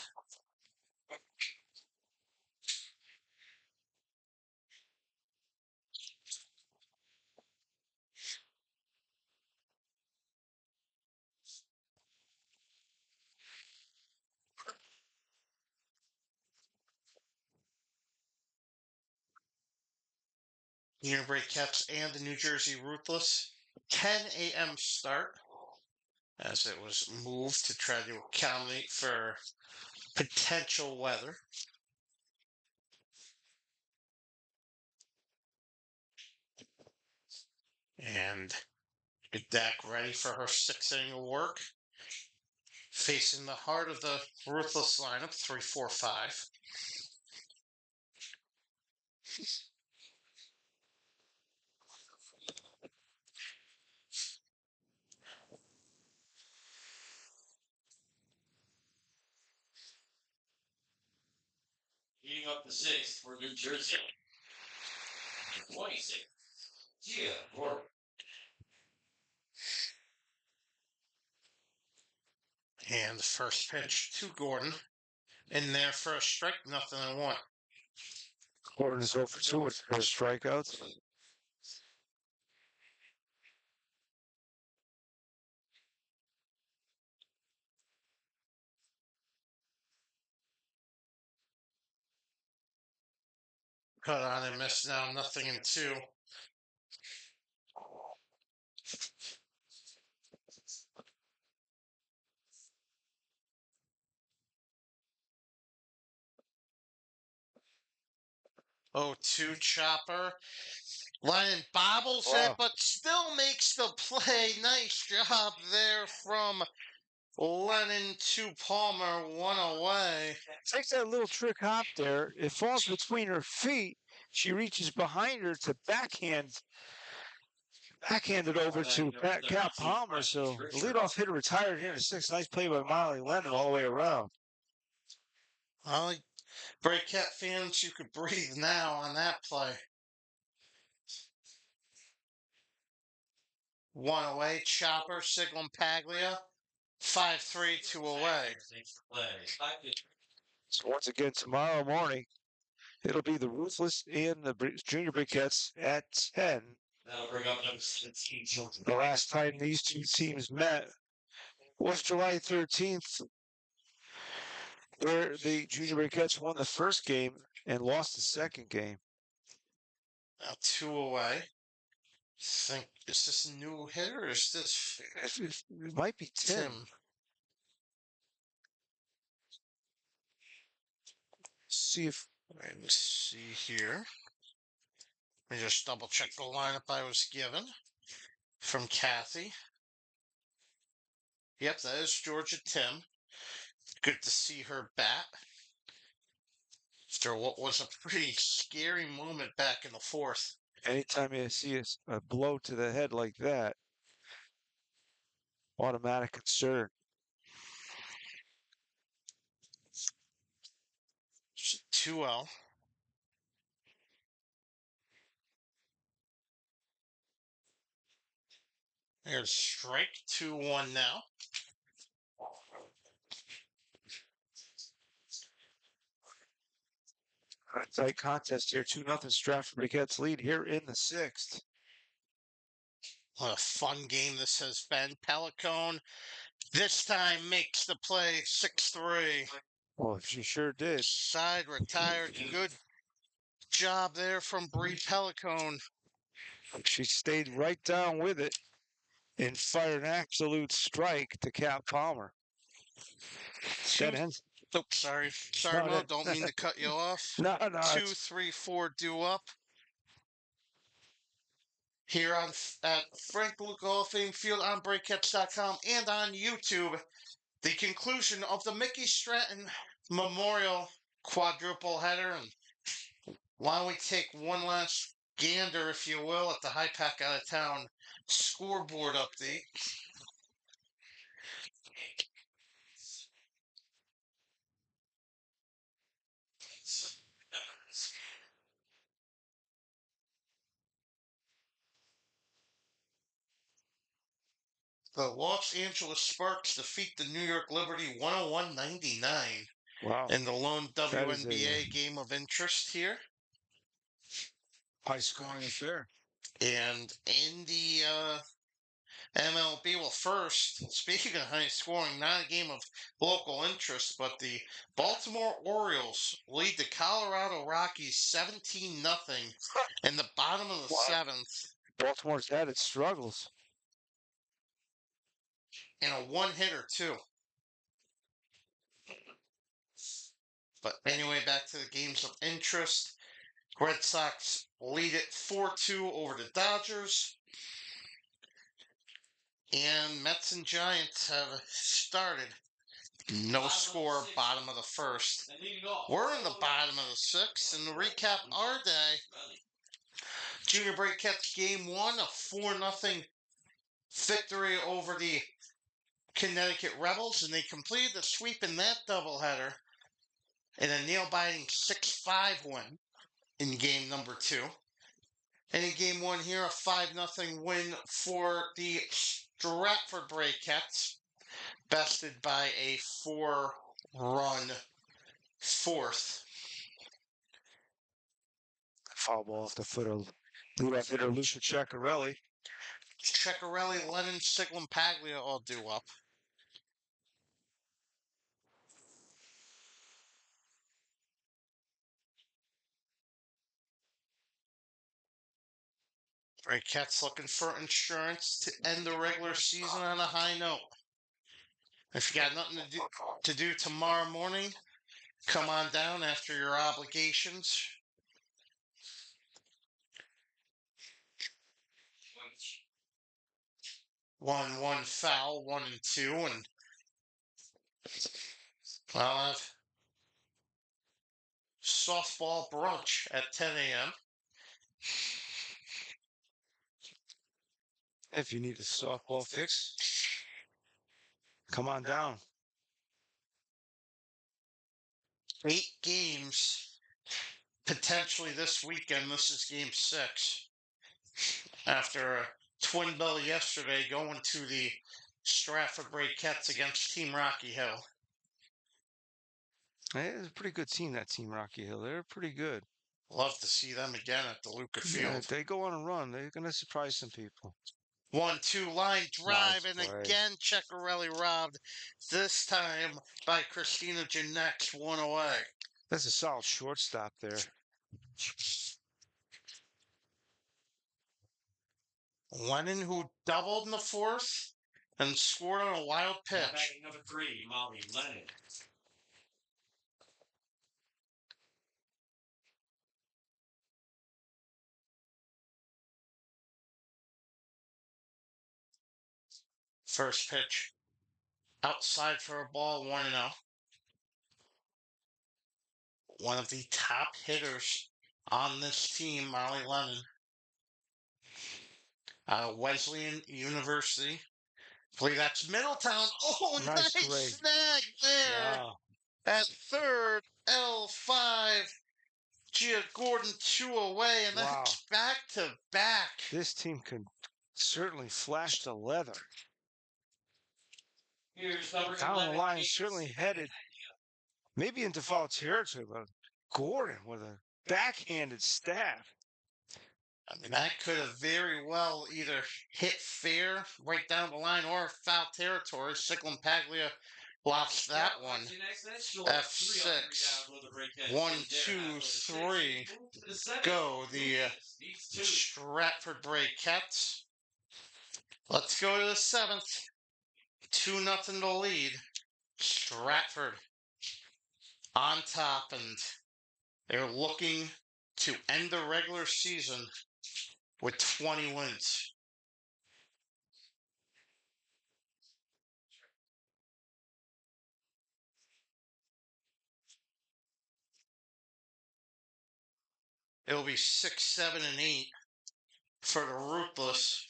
Junior Brakettes and the New Jersey Ruthless. 10 a.m. start, as it was moved to try to accommodate for potential weather. And Dak ready for her 6th inning of work. Facing the heart of the Ruthless lineup, 3, 4, 5. Heating up the 6th for New Jersey. 26. Yeah, Gordon. And the first pitch to Gordon. In there for a strike, 0-1. Gordon is 0 for 2 with her strikeouts. Cut on and miss now, 0-2. Oh, 2 chopper. Lennon bobbles it, but still makes the play. Nice job there from Lennon to Palmer, 1 away. Takes that little trick hop there. It falls between her feet. She reaches behind her to backhand it over to Cal Palmer. So the leadoff hitter retired here in the 6th. Nice play by Molly Lennon all the way around. Well, Brakettes fans, you could breathe now on that play. 1 away, chopper, Siglum Paglia. 5-3, 2 away. So once again, tomorrow morning, it'll be the Ruthless and the Junior Brakettes at 10. That'll bring up number 17. The last time these two teams met was July 13th, where the Junior Brakettes won the first game and lost the second game. Now 2 away. Think, is this a new hitter or is this It might be Tim. See if Let me see here. Let me just double check the lineup I was given from Kathy. Yep, that is Georgia Tim. Good to see her bat after what was a pretty scary moment back in the 4th. anytime you see a blow to the head like that, automatic concern. 2-0. There's strike, 2-1 now. Tight contest here, 2-0 Stratford Brakettes lead here in the 6th. What a fun game this has been. Pelicone this time makes the play 6-3. Well, she sure did. Side retired. Good job there from Brie Pellicone. She stayed right down with it and fired an absolute strike to Cat Palmer. Two, That ends. oh, sorry, No, Mo. Don't mean to cut you off. no, 2, it's 3, 4 due up. Here at Frank Luca Hall of Fame Field on Brakettes.com and on YouTube. The conclusion of the Mickey Stratton Memorial quadruple header. And why don't we take one last gander, if you will, at the High Pack out of town scoreboard update. The Los Angeles Sparks defeat the New York Liberty 101-99 wow. in the lone That is WNBA game of interest here. High scoring affair. And in the MLB, well, first, speaking of high scoring, not a game of local interest, but the Baltimore Orioles lead the Colorado Rockies 17-0 in the bottom of the Wow. seventh Baltimore's had its struggles. in a one-hitter, too. But anyway, back to the games of interest. Red Sox lead it 4-2 over the Dodgers. And Mets and Giants have started. No score, bottom of the first. We're in the bottom of the sixth, and to recap our day, Junior Brakettes game 1, a 4-0 victory over the Connecticut Rebels, and they completed the sweep in that doubleheader in a nail-biting 6-5 win in game number 2. And in game 1 here, a 5-0 win for the Stratford Brakettes, bested by a 4-run fourth. Foul ball off the foot of leadoff hitter Lucia Ceccarelli. Ceccarelli, Lennon, Siglum, Paglia all due up. Brakettes looking for insurance to end the regular season on a high note. If you got nothing to do tomorrow morning, come on down after your obligations. 1-1 foul, 1-2, and I'll have softball brunch at 10 a.m. If you need a softball fix, come on down. 8 games potentially this weekend. This is game 6. After a twin bill yesterday, going to the Stratford Brakettes against Team Rocky Hill. It's a pretty good team, that Team Rocky Hill. They're pretty good. Love to see them again at the Luca Field. They go on a run. They're going to surprise some people. 1-2 line drive, Nice and play. again Ceccarelli robbed, this time by Christina Janex, one away. That's a solid shortstop there. Lennon, who doubled in the fourth and scored on a wild pitch. Number 3, Molly Lennon. First pitch outside for a ball, 1-0. One of the top hitters on this team, Molly Lennon. Wesleyan University. I believe that's Middletown. Oh, nice snag there. Wow. At third, L5. Gia Gordon 2 away, and Wow. that's back to back. This team can certainly flash the leather. Down the line, certainly headed maybe into foul territory, but Gordon with a backhanded stab. I mean, that could have very well either hit fair right down the line or foul territory. Siglum Paglia Lost that one. F6. 1, 2, 3. Go. The Stratford Brakettes. Let's go to the 7th. 2-0 to lead. Stratford on top, and they're looking to end the regular season with 20 wins. It'll be 6, 7, and 8 for the Ruthless,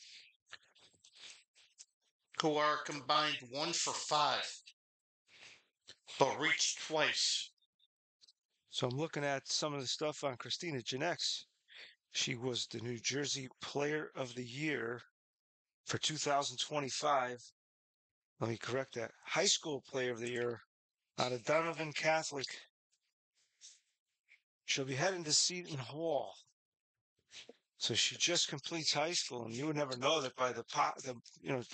who are combined 1 for 5, but reached twice. So I'm looking at some of the stuff on Christina Janex. She was the New Jersey Player of the Year for 2025. Let me correct that. High School Player of the Year out of Donovan Catholic. She'll be heading to Seton Hall. So she just completes high school, and you would never know that by a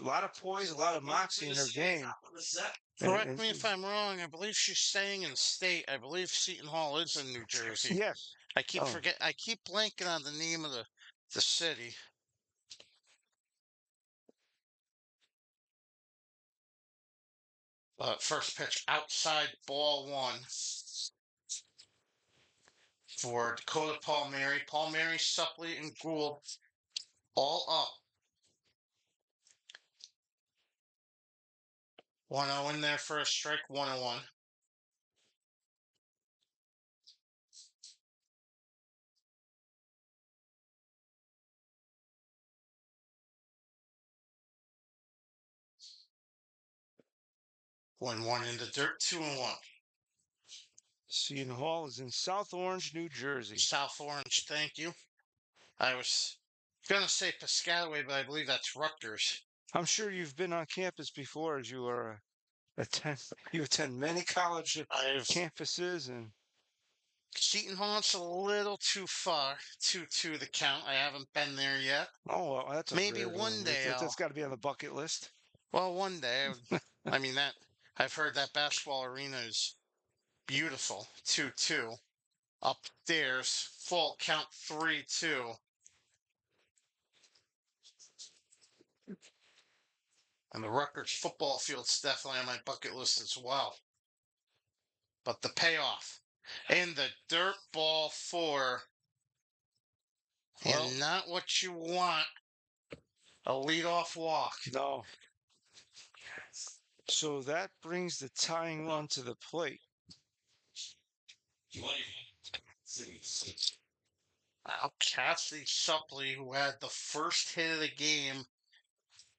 lot of poise, a lot of moxie in her game. Correct me if I'm wrong. I believe she's staying in state. I believe Seton Hall is in New Jersey. Yes. I keep blanking on the name of the city. First pitch outside, ball 1 for Dakota Palmieri. Palmieri, Suppley, and Gould all up. 1-0 in there for a strike, 1-1. One in the dirt, 2-1. Seton Hall is in South Orange, New Jersey. South Orange, thank you. I was going to say Piscataway, but I believe that's Rutgers. I'm sure you've been on campus before, as you attend many college campuses, and Seton Hall's a little too far, 2-2 the count. I haven't been there yet. oh, well, that's a Maybe rare one one. day That's got to be on the bucket list. Well, one day. I mean, I've heard that basketball arena is beautiful. 2-2. Upstairs, full count, 3-2. And the Rutgers football field's definitely on my bucket list as well. But the payoff. And the dirt ball 4. And not what you want. A leadoff walk. No. So that brings the tying run to the plate. Now, Cassie Suppley, who had the first hit of the game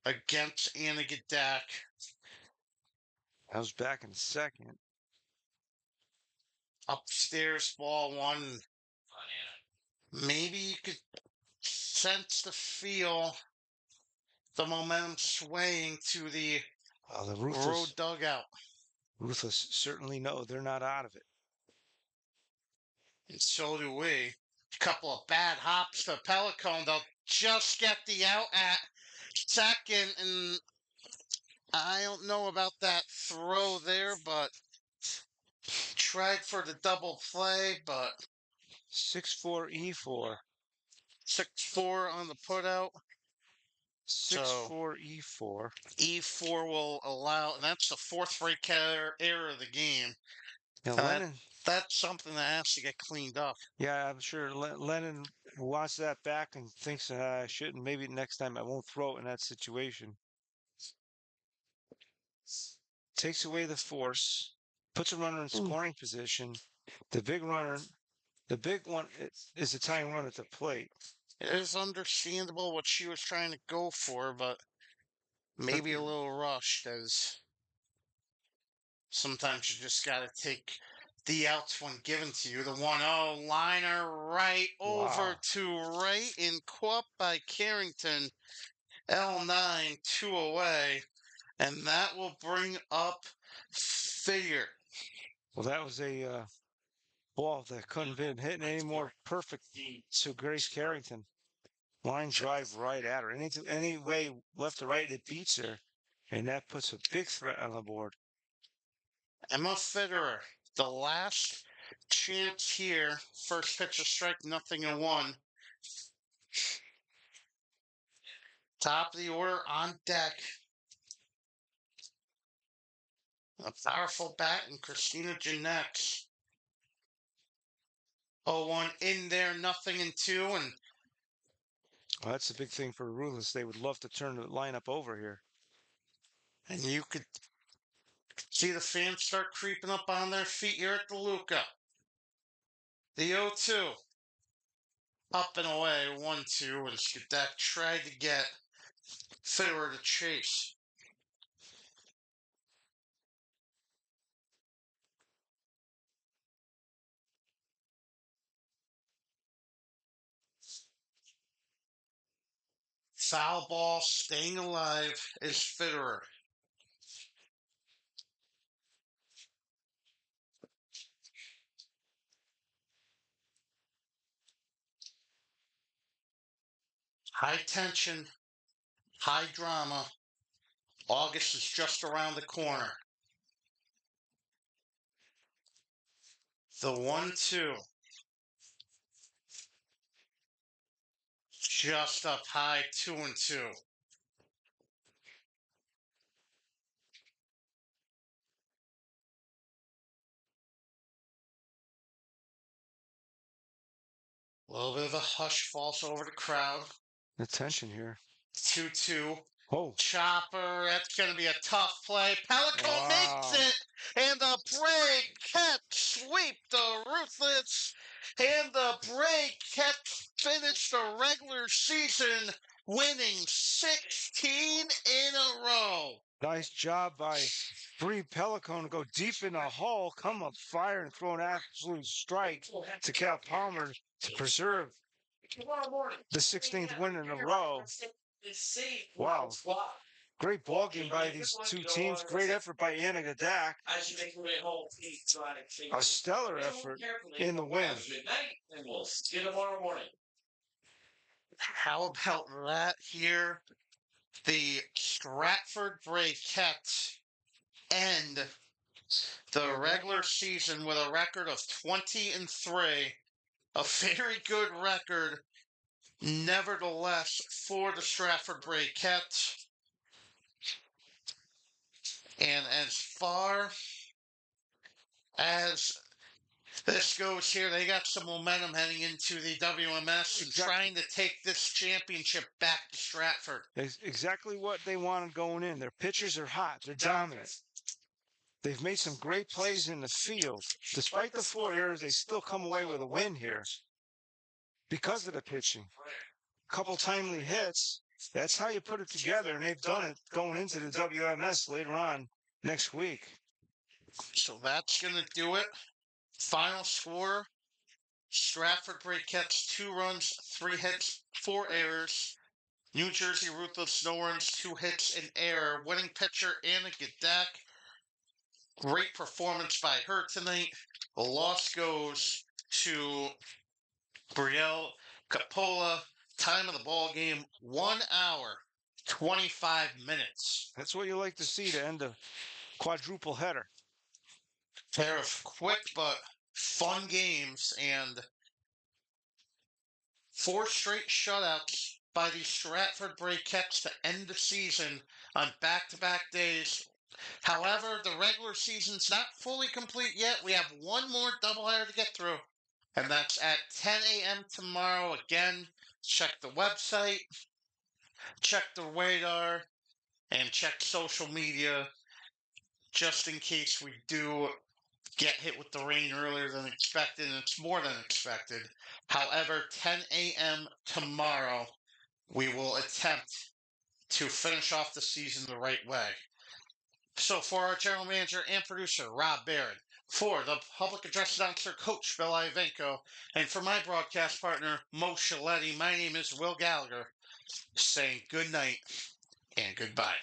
against Anagadak. I was back in second. Upstairs, ball 1. Maybe you could sense the feel, the momentum swaying to the road dugout. Ruthless certainly know they're not out of it. And so do we. A couple of bad hops to Pelicone. They'll just get the out at second, and I don't know about that throw there, but tried for the double play, but 6-4 E4. 6-4 on the putout. 6-4 E4. E4 will allow, and that's the 4th rate error of the game. Now, Lennon, that's something that has to get cleaned up. Yeah, I'm sure Lennon wants that back and thinks I shouldn't. Maybe next time I won't throw it in that situation. Takes away the force, puts a runner in scoring position. The big one is a tying run at the plate. It is understandable what she was trying to go for, but maybe a little rushed, as sometimes you just got to take the outs when given to you. The 1-0 liner right over to right and caught by Carrington. L9, 2 away, and that will bring up Figure. Well, that was a ball that couldn't have been hitting any more perfect to Grace Carrington. Line drive right at her. Any way left to right, it beats her. And that puts a big threat on the board. Emma Fitterer, the last chance here. First pitch a strike, nothing and one. Top of the order on deck. A powerful bat and Christina Jeanette. 0-1 in there, nothing and two, and Well, that's the big thing for Ruthless. They would love to turn the lineup over here. you could see the fans start creeping up on their feet here at the Luca. The 0-2. Up and away, 1-2, and Skadak tried to get Fitterer to chase. Foul ball, staying alive is Fitterer. High tension, high drama. August is just around the corner. The 1-2. Just up high, 2-2. A little bit of a hush falls over the crowd. The tension here. 2-2. Oh, Chopper, that's going to be a tough play. Pelican makes wow. it, and the Brakettes sweep the Ruthless, and the Brakettes finish the regular season winning 16 in a row. Nice job by Bree Pelican to go deep in the hole, come up fire, and throw an absolute strike to Cal Palmer to preserve the 16th win in a row. Wow. Great ball game by these two teams. Great effort by Anna Gadak. A stellar effort in the win. How about that here? The Stratford Brakettes end the regular season with a record of 20-3. A very good record, nevertheless, for the Stratford Brakettes. And as far as this goes here, they got some momentum heading into the WMS and trying to take this championship back to Stratford. Exactly what they wanted going in. Their pitchers are hot. They're dominant. They've made some great plays in the field. Despite the 4 errors, they still come away with a win here because of the pitching. A couple timely hits. That's how you put it together, and they've done it going into the WMS later on next week. So that's going to do it. Final score, Stratford Brakettes 2 runs, 3 hits, 4 errors. New Jersey Ruthless no runs, 2 hits, an error. Winning pitcher Anna Gadak. Great performance by her tonight. The loss goes to Brielle Capola. Time of the ball game, 1 hour, 25 minutes. That's what you like to see to end a quadruple header. Pair of quick but fun games, and 4 straight shutouts by the Stratford Brakettes to end the season on back-to-back days. However, the regular season's not fully complete yet. We have one more doubleheader to get through, and that's at 10 a.m. tomorrow. Again, check the website, check the radar, and check social media just in case we do get hit with the rain earlier than expected, and it's more than expected. However, 10 a.m. tomorrow, we will attempt to finish off the season the right way. So for our general manager and producer, Rob Barron, for the public address announcer, Coach Bill Ivanko, and for my broadcast partner, Mo Shaletti, my name is Will Gallagher, saying good night and goodbye.